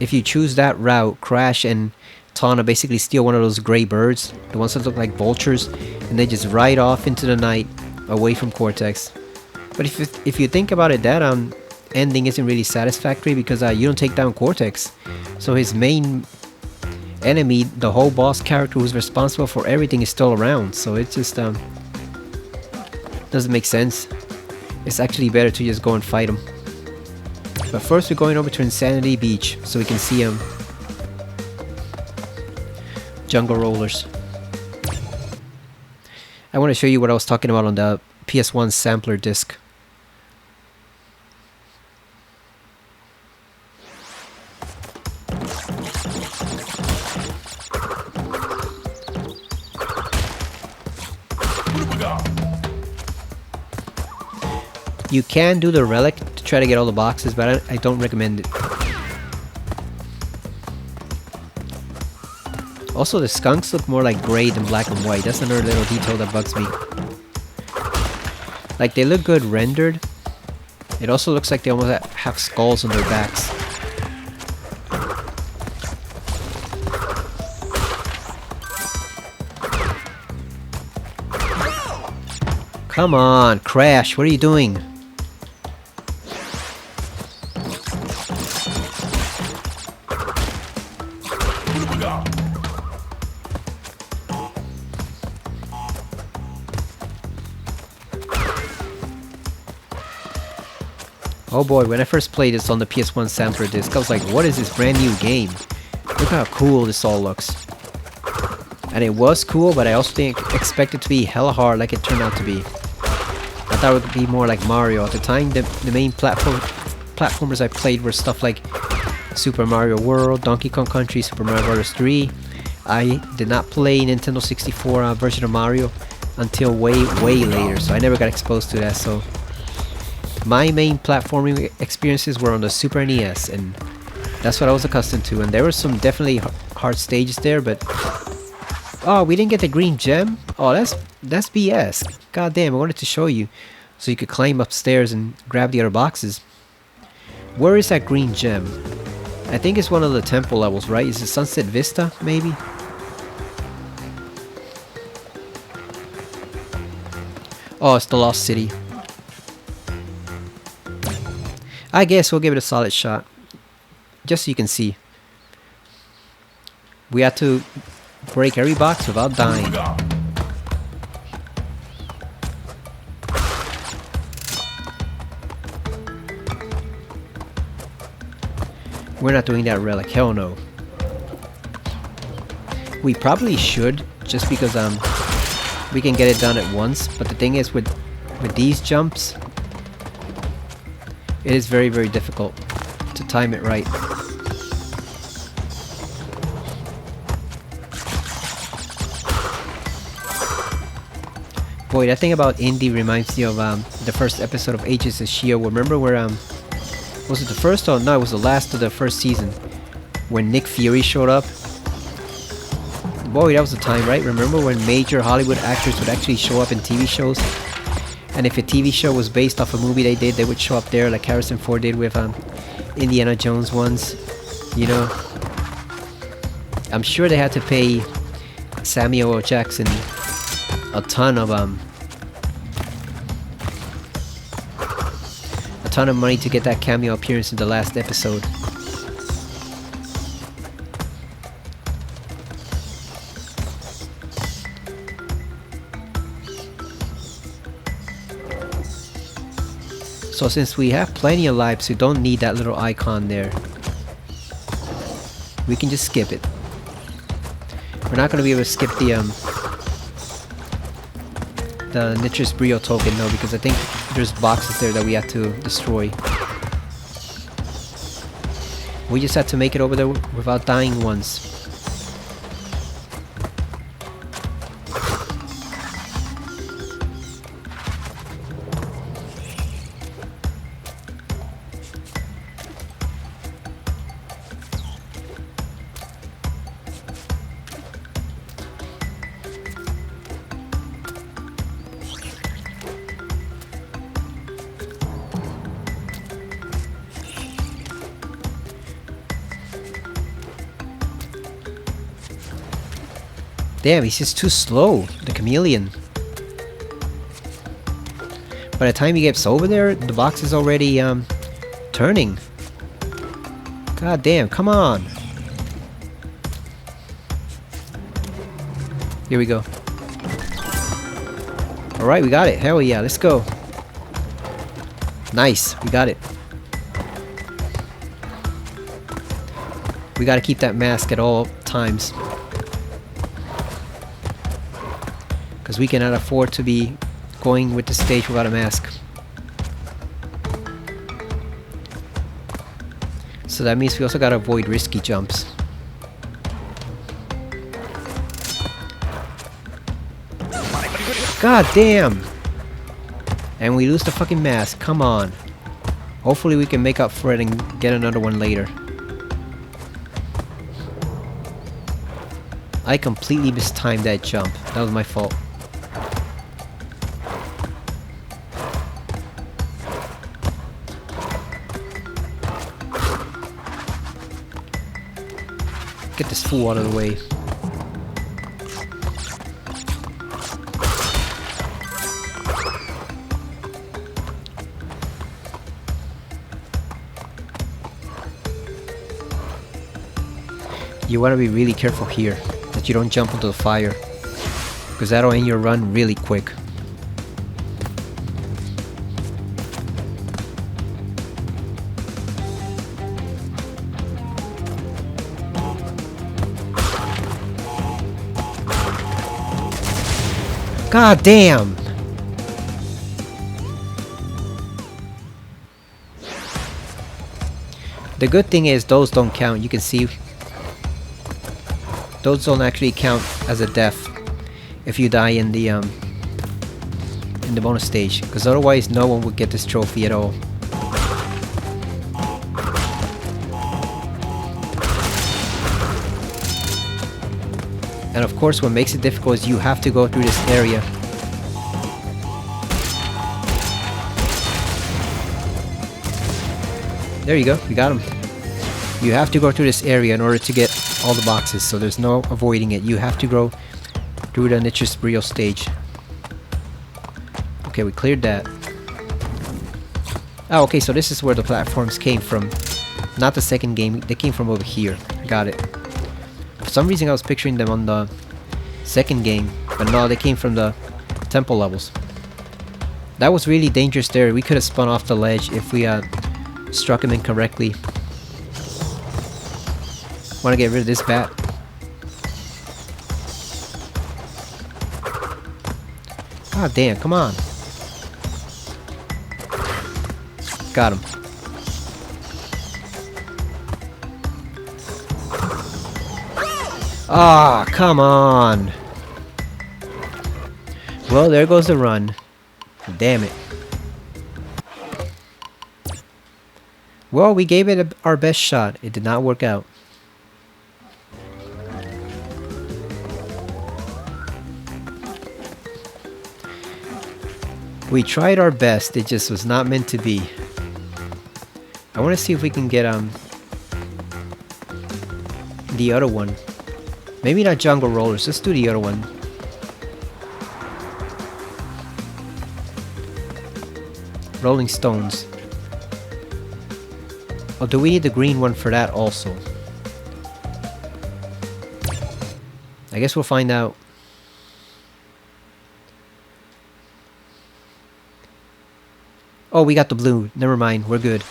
if you choose that route, Crash and Tawna basically steal one of those gray birds, the ones that look like vultures, and they just ride off into the night away from Cortex. But if you think about it, that ending isn't really satisfactory because you don't take down Cortex. So his main enemy, the whole boss character who's responsible for everything, is still around. So it just doesn't make sense. It's actually better to just go and fight him. But first we're going over to Insanity Beach so we can see jungle rollers. I want to show you what I was talking about on the PS1 sampler disc. You can do the relic to try to get all the boxes, but I don't recommend it. Also, the skunks look more like gray than black and white. That's another little detail that bugs me. Like, they look good rendered. It also looks like they almost have skulls on their backs. Come on, Crash, what are you doing? Oh boy, when I first played this on the PS1 sampler disc, I was like, what is this brand new game? Look how cool this all looks. And it was cool, but I also didn't expect it to be hella hard like it turned out to be. I thought it would be more like Mario. At the time, the main platformers I played were stuff like Super Mario World, Donkey Kong Country, Super Mario Bros. 3. I did not play Nintendo 64 version of Mario until way later, so I never got exposed to that. So my main platforming experiences were on the Super NES, and that's what I was accustomed to. And there were some definitely hard stages there, but oh, we didn't get the green gem? Oh, that's BS. God damn, I wanted to show you so you could climb upstairs and grab the other boxes. Where is that green gem? I think it's one of the temple levels, right? Is it Sunset Vista, maybe? Oh, it's the Lost City. I guess we'll give it a solid shot. Just so you can see. We had to break every box without dying. We're not doing that relic, hell no. We probably should, just because we can get it done at once, but the thing is with these jumps, it is very difficult to time it right. Boy, that thing about Indy reminds me of the first episode of Agents of S.H.I.E.L.D. Remember where was it the first? Oh no, it was the last of the first season when Nick Fury showed up. Boy, that was the time, right? Remember when major Hollywood actors would actually show up in TV shows? And if a TV show was based off a movie they did, they would show up there like Harrison Ford did with Indiana Jones ones. You know? I'm sure they had to pay Samuel L. Jackson a ton of money to get that cameo appearance in the last episode. So since we have plenty of lives, we don't need that little icon there. We can just skip it. We're not going to be able to skip the Nitrous Brio token though, because I think there's boxes there that we have to destroy. We just have to make it over there without dying once. Damn, he's just too slow, the chameleon. By the time he gets over there, the box is already turning. God damn, come on. Here we go. Alright, we got it. Hell yeah, let's go. Nice, we got it. We gotta keep that mask at all times. Because we cannot afford to be going with the stage without a mask. So that means we also gotta avoid risky jumps. God damn! And we lose the fucking mask, come on. Hopefully we can make up for it and get another one later. I completely mistimed that jump. That was my fault. Get this fool out of the way. You want to be really careful here that you don't jump into the fire, because that'll end your run really quick. God damn! The good thing is those don't count. You can see those don't actually count as a death if you die in the bonus stage, because otherwise no one would get this trophy at all. And of course what makes it difficult is you have to go through this area. There you go, we got him. You have to go through this area in order to get all the boxes, so there's no avoiding it. You have to go through the Nitrous Brio stage. Okay, we cleared that. Oh, okay, so this is where the platforms came from. Not the second game, they came from over here. Got it. For some reason I was picturing them on the second game, but no, they came from the temple levels. That was really dangerous there. We could have spun off the ledge if we struck him incorrectly. Want to get rid of this bat. God damn, come on. Got him. Ah, come on. Well, there goes the run. Damn it. Well, we gave it our best shot. It did not work out. We tried our best, it just was not meant to be. I want to see if we can get the other one. Maybe not jungle rollers, let's do the other one. Rolling stones. Oh, do we need the green one for that also? I guess we'll find out. Oh, we got the blue. Never mind, we're good.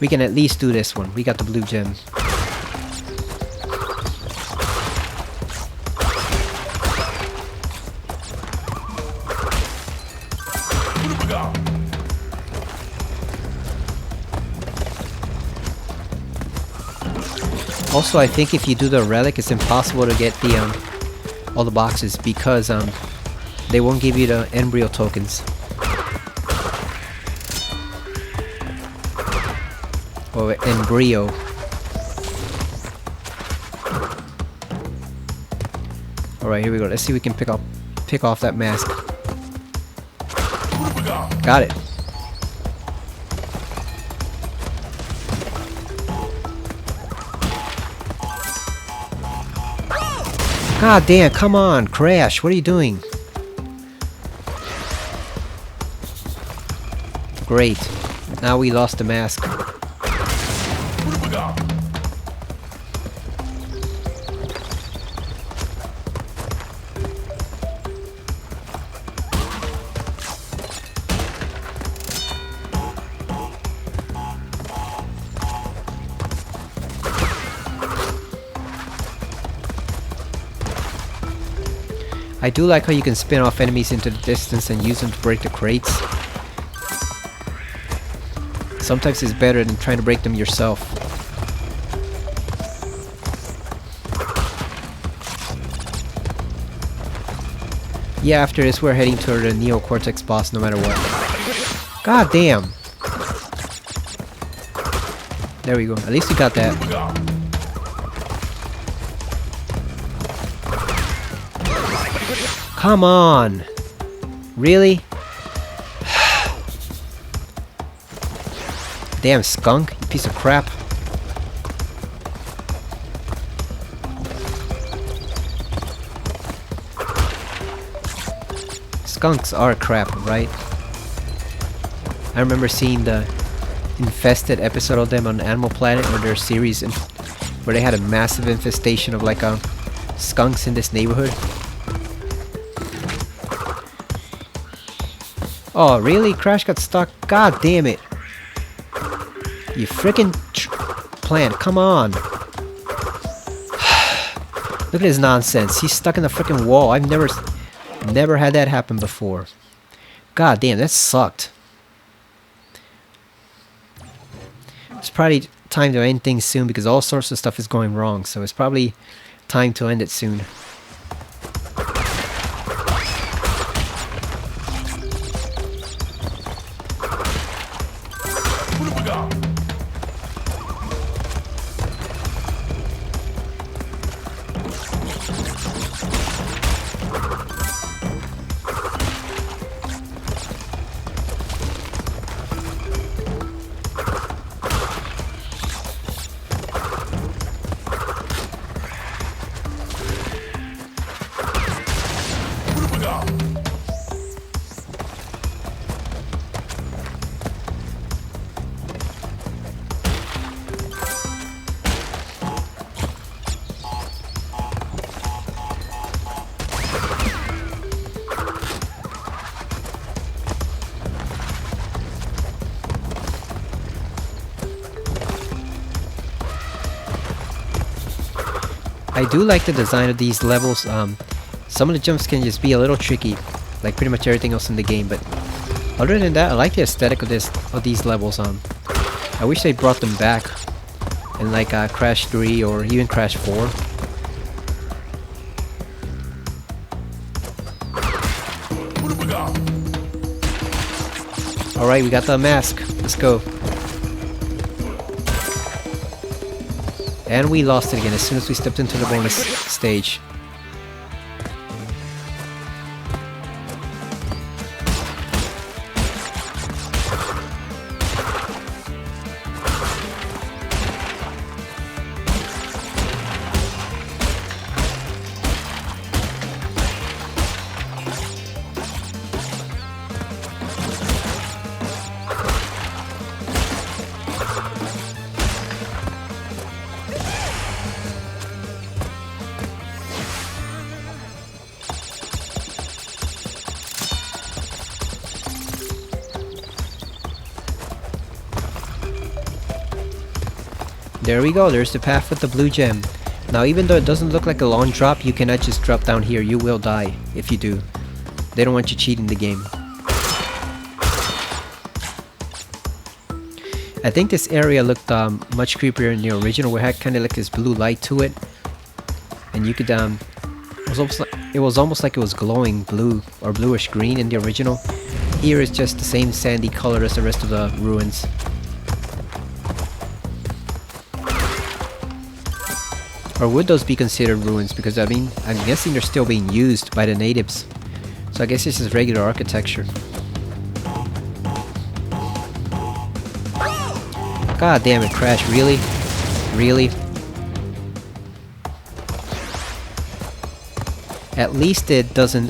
We can at least do this one. We got the blue gem. Also, I think if you do the relic, it's impossible to get the all the boxes because they won't give you the embryo tokens. Or embryo. Alright, here we go. Let's see if we can pick off that mask. Got it. God damn, come on, Crash, what are you doing? Great. Now we lost the mask. I do like how you can spin off enemies into the distance and use them to break the crates. Sometimes it's better than trying to break them yourself. Yeah, after this we're heading toward the Neo Cortex boss no matter what. God damn! There we go. At least we got that. Come on! Really? Damn skunk, you piece of crap. Skunks are crap, right? I remember seeing the infested episode of them on Animal Planet, or their series where they had a massive infestation of like skunks in this neighborhood. Oh, really? Crash got stuck? God damn it. You freaking plant, come on. Look at his nonsense. He's stuck in the freaking wall. I've never had that happen before. God damn, that sucked. It's probably time to end things soon because all sorts of stuff is going wrong. So it's probably time to end it soon. I do like the design of these levels. Some of the jumps can just be a little tricky, like pretty much everything else in the game. But other than that, I like the aesthetic of these levels. I wish they brought them back in like Crash 3 or even Crash 4. All right, we got the mask. Let's go. And we lost it again as soon as we stepped into the bonus stage. There we go, there's the path with the blue gem. Now even though it doesn't look like a long drop, you cannot just drop down here. You will die if you do. They don't want you cheating the game. I think this area looked much creepier in the original, where it had kind of like this blue light to it. And you could, it was almost like it was glowing blue or bluish green in the original. Here is just the same sandy color as the rest of the ruins. Or would those be considered ruins? Because I mean, I'm guessing they're still being used by the natives. So I guess this is regular architecture. God damn it, Crash, really? Really? At least it doesn't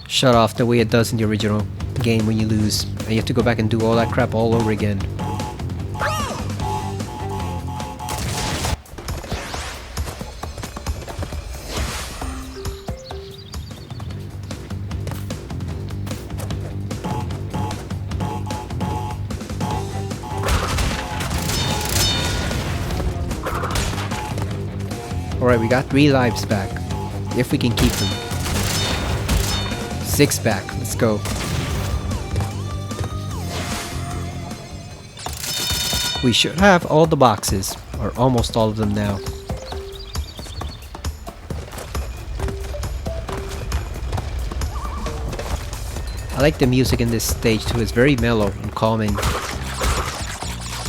shut off the way it does in the original game when you lose. And you have to go back and do all that crap all over again. Alright, we got 3 lives back. If we can keep them. 6 back. Let's go. We should have all the boxes. Or almost all of them now. I like the music in this stage too. It's very mellow and calming.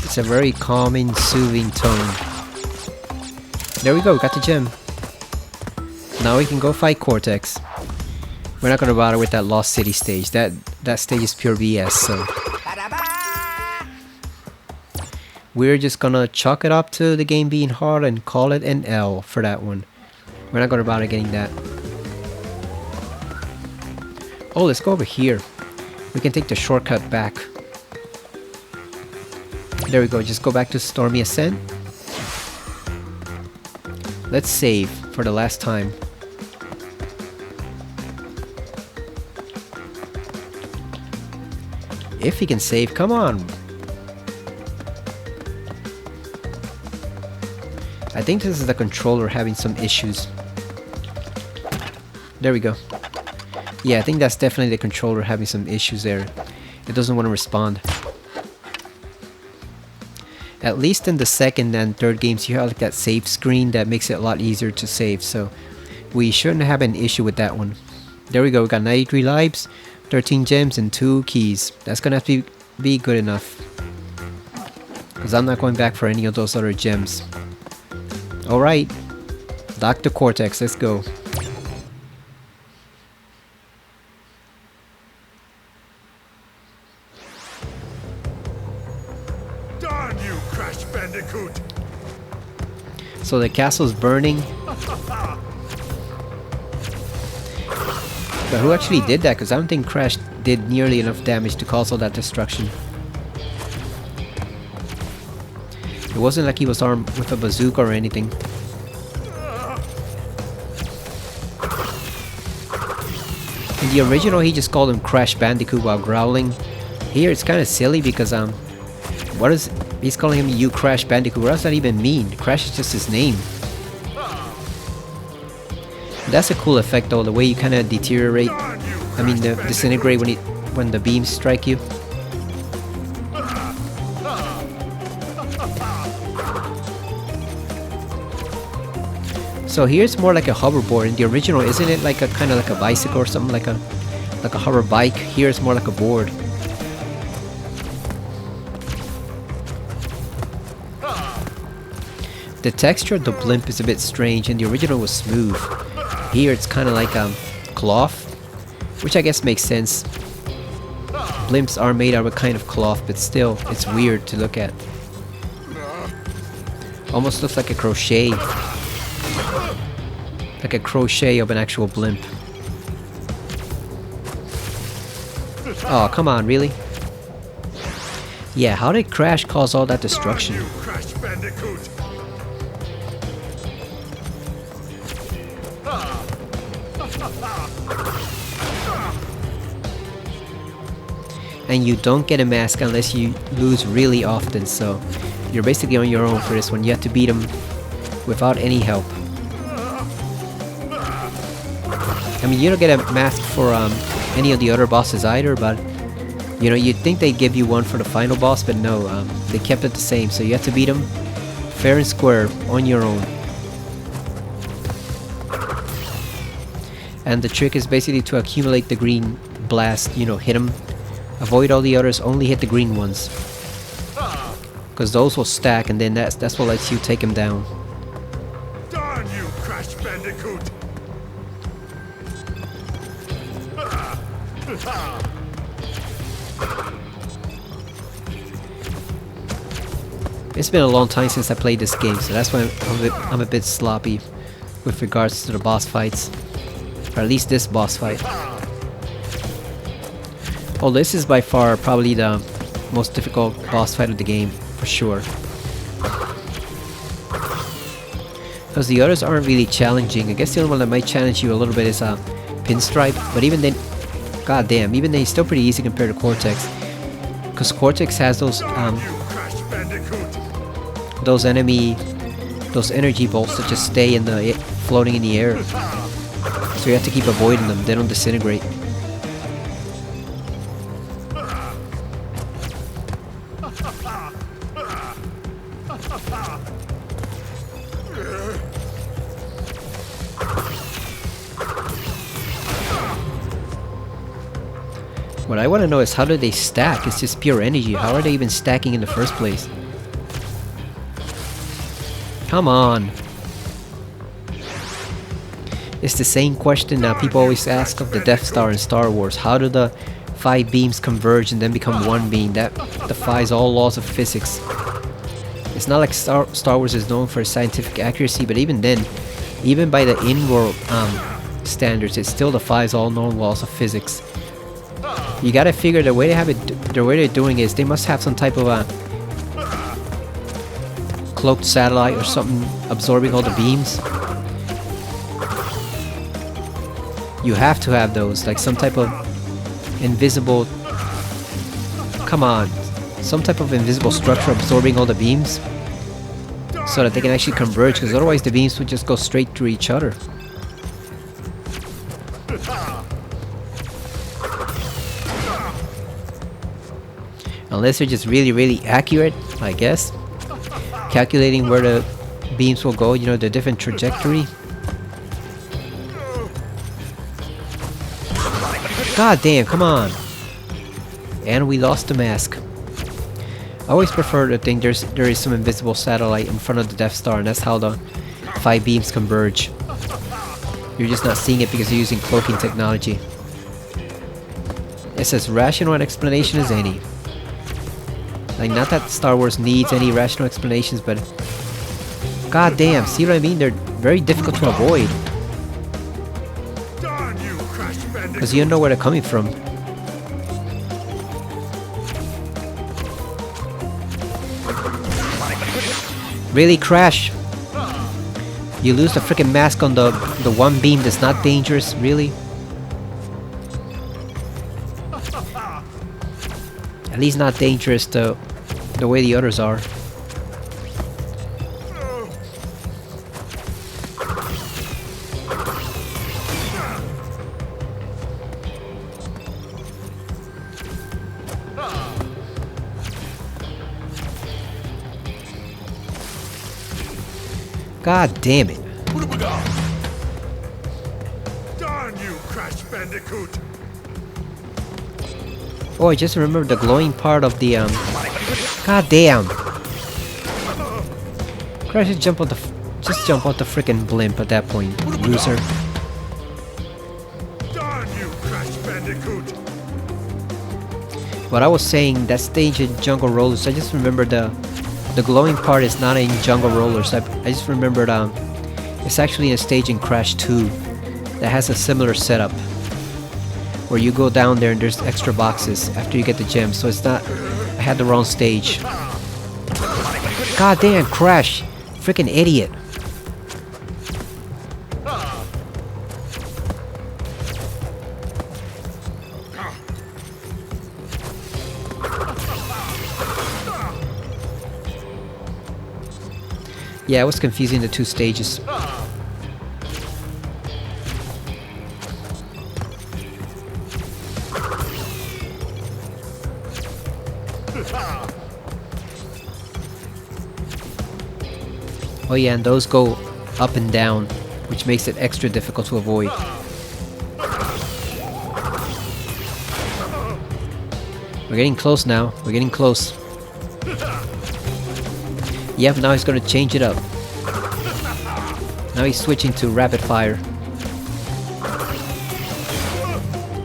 It's a very calming, soothing tone. There we go, got the gem. Now we can go fight Cortex. We're not gonna bother with that Lost City stage. That stage is pure BS, so we're just gonna chalk it up to the game being hard and call it an L for that one. We're not gonna bother getting that. Oh, let's go over here. We can take the shortcut back. There we go, just go back to Stormy Ascent. Let's save for the last time. If he can save, come on! I think this is the controller having some issues. There we go. Yeah, I think that's definitely the controller having some issues there. It doesn't want to respond. At least in the second and third games you have like that save screen that makes it a lot easier to save, so we shouldn't have an issue with that one. There we go, we got 93 lives, 13 gems and 2 keys. That's gonna have to be good enough. Because I'm not going back for any of those other gems. Alright, Dr. Cortex, let's go. Darn you, Crash Bandicoot! So the castle's burning. But who actually did that? Because I don't think Crash did nearly enough damage to cause all that destruction. It wasn't like he was armed with a bazooka or anything. In the original, he just called him Crash Bandicoot while growling. Here, it's kind of silly because what is he's calling him you Crash Bandicoot? What does that even mean? Crash is just his name. That's a cool effect though, the way you kind of deteriorate. I mean, disintegrate when the beams strike you. So here's more like a hoverboard. In the original, isn't it like a kind of like a bicycle or something, like a hover bike? Here it's more like a board. The texture of the blimp is a bit strange. In the original it was smooth. Here it's kind of like cloth, which I guess makes sense. Blimps are made out of a kind of cloth, but still, it's weird to look at. Almost looks like a crochet. Like a crochet of an actual blimp. Oh, come on, really? Yeah, how did Crash cause all that destruction? Crash Bandicoot! And you don't get a mask unless you lose really often, so You're basically on your own for this one. You have to beat him without any help. I mean, you don't get a mask for any of the other bosses either, but you know, you'd think they'd give you one for the final boss, but no, they kept it the same, so you have to beat him fair and square on your own. And the trick is basically to accumulate the green blast, you know, hit them, avoid all the others, only hit the green ones. Because those will stack, and then that's what lets you take him down. Darn you, Crash Bandicoot! It's been a long time since I played this game, so that's why I'm a bit sloppy with regards to the boss fights. Or at least this boss fight. Oh, this is by far probably the most difficult boss fight of the game, for sure. Because the others aren't really challenging. I guess the only one that might challenge you a little bit is Pinstripe, but even then, goddamn, even then he's still pretty easy compared to Cortex. Because Cortex has those energy bolts that just stay in the floating in the air. So you have to keep avoiding them, they don't disintegrate. What I want to know is, how do they stack? It's just pure energy. How are they even stacking in the first place? Come on. It's the same question that people always ask of the Death Star in Star Wars. How do the 5 beams converge and then become one beam? That defies all laws of physics. It's not like Star Wars is known for scientific accuracy, but even then, even by the in-world standards, it still defies all known laws of physics. You gotta figure the way they have it, the way they're doing is they must have some type of a cloaked satellite or something absorbing all the beams. You have to have those, like some type of invisible, come on, some type of invisible structure absorbing all the beams so that they can actually converge, because otherwise the beams would just go straight through each other. Unless they're just really, really accurate, I guess. Calculating where the beams will go, you know, the different trajectory. God damn, come on! And we lost the mask. I always prefer to think there is some invisible satellite in front of the Death Star, and that's how the 5 beams converge. You're just not seeing it because you're using cloaking technology. It's as rational an explanation as any. Like, not that Star Wars needs any rational explanations, but god damn, see what I mean? They're very difficult to avoid. Because you don't know where they're coming from. Really, Crash? You lose the freaking mask on the one beam that's not dangerous, really? At least not dangerous the way the others are. God damn it. What have we got? Darn you, Crash Bandicoot! Oh, I just remembered the glowing part of the god damn. Crash, just jump out the frickin' blimp at that point, loser. Darn you, Crash Bandicoot! What I was saying, that stage in Jungle Rollers, I just remembered the glowing part is not in Jungle Rollers. I just remembered it's actually a stage in Crash 2 that has a similar setup, where you go down there and there's extra boxes after you get the gems. So it's not, I had the wrong stage. God damn, Crash, freaking idiot. Yeah, it was confusing the two stages. Oh yeah, and those go up and down, which makes it extra difficult to avoid. We're getting close now. We're getting close. Yep, now he's gonna change it up. Now he's switching to rapid fire.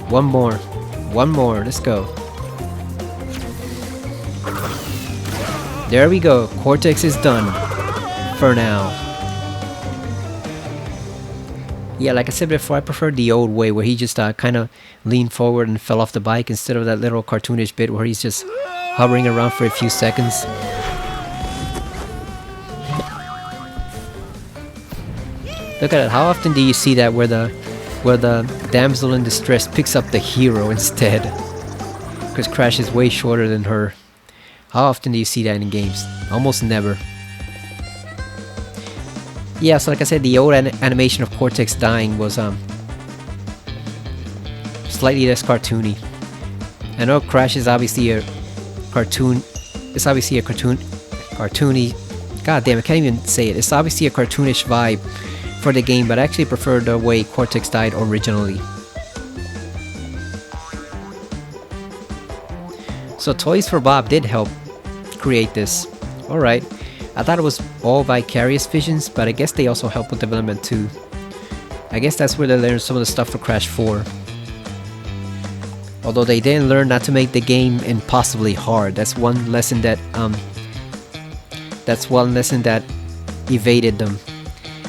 One more. One more. Let's go. There we go. Cortex is done. For now. Yeah, like I said before, I prefer the old way where he just kind of leaned forward and fell off the bike instead of that little cartoonish bit where he's just hovering around for a few seconds. Look at it. How often do you see that where the damsel in distress picks up the hero instead? Because Crash is way shorter than her. How often do you see that in games? Almost never. Yeah, so like I said, the old animation of Cortex dying was slightly less cartoony. I know Crash is obviously a cartoon. It's obviously a cartoony. God damn, I can't even say it. It's obviously a cartoonish vibe for the game, but I actually prefer the way Cortex died originally. So Toys for Bob did help create this. Alright. I thought it was all Vicarious Visions, but I guess they also help with development too. I guess that's where they learned some of the stuff for Crash 4. Although they didn't learn not to make the game impossibly hard. That's one lesson that evaded them.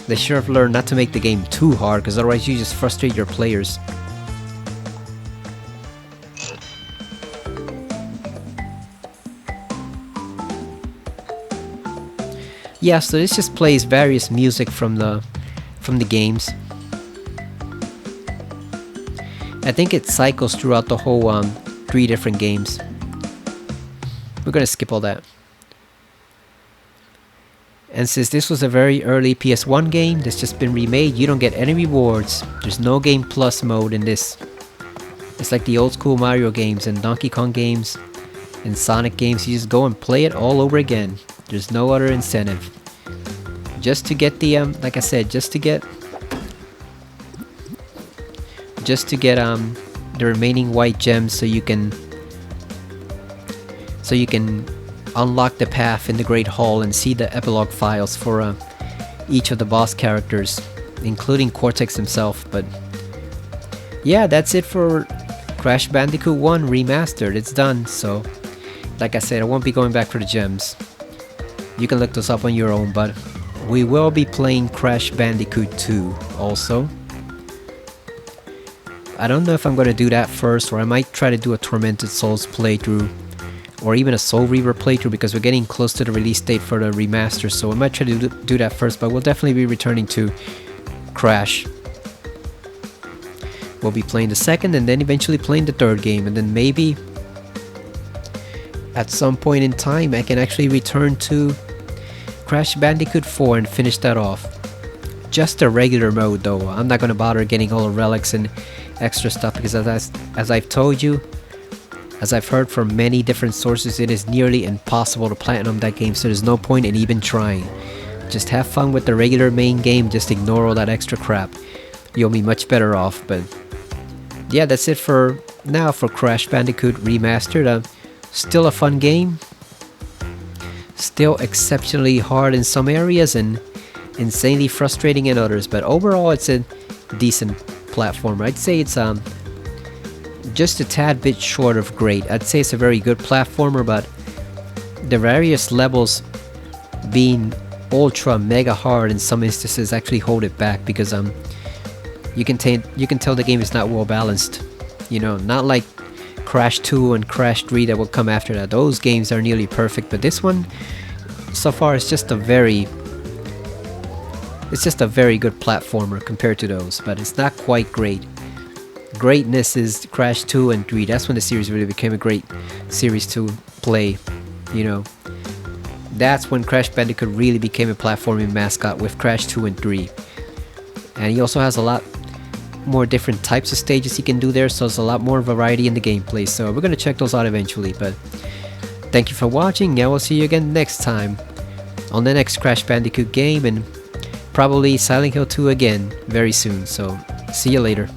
They should have learned not to make the game too hard, because otherwise you just frustrate your players. Yeah, so this just plays various music from the games. I think it cycles throughout the whole 3 different games. We're gonna skip all that. And since this was a very early PS1 game that's just been remade, you don't get any rewards. There's no Game Plus mode in this. It's like the old school Mario games and Donkey Kong games and Sonic games. You just go and play it all over again. There's no other incentive. Just to get the like I said, just to get the remaining white gems so you can unlock the path in the Great Hall and see the epilogue files for each of the boss characters, including Cortex himself. But yeah, that's it for Crash Bandicoot 1 Remastered. It's done. So like I said, I won't be going back for the gems. You can look those up on your own, but we will be playing Crash Bandicoot 2 also. I don't know if I'm going to do that first, or I might try to do a Tormented Souls playthrough, or even a Soul Reaver playthrough, because we're getting close to the release date for the remaster, so I might try to do that first, but we'll definitely be returning to Crash. We'll be playing the second, and then eventually playing the third game, and then maybe at some point in time I can actually return to Crash Bandicoot 4 and finish that off. Just the regular mode though. I'm not gonna bother getting all the relics and extra stuff, because as I've told you, as I've heard from many different sources, it is nearly impossible to platinum that game, so there's no point in even trying. Just have fun with the regular main game, just ignore all that extra crap. You'll be much better off. But yeah, that's it for now for Crash Bandicoot Remastered. Still a fun game. Still exceptionally hard in some areas and insanely frustrating in others, but overall it's a decent platformer. I'd say it's just a tad bit short of great. I'd say it's a very good platformer, but the various levels being ultra mega hard in some instances actually hold it back, because you can tell the game is not well balanced. You know, not like Crash 2 and Crash 3 that will come after that. Those games are nearly perfect, but this one so far is just a very good platformer compared to those, but it's not quite great. Greatness is Crash 2 and 3. That's when the series really became a great series to play, you know. That's when Crash Bandicoot really became a platforming mascot with Crash 2 and 3. And he also has a lot more different types of stages he can do there, so there's a lot more variety in the gameplay, so we're gonna check those out eventually. But thank you for watching, and we'll see you again next time on the next Crash Bandicoot game, and probably Silent Hill 2 again very soon, so see you later.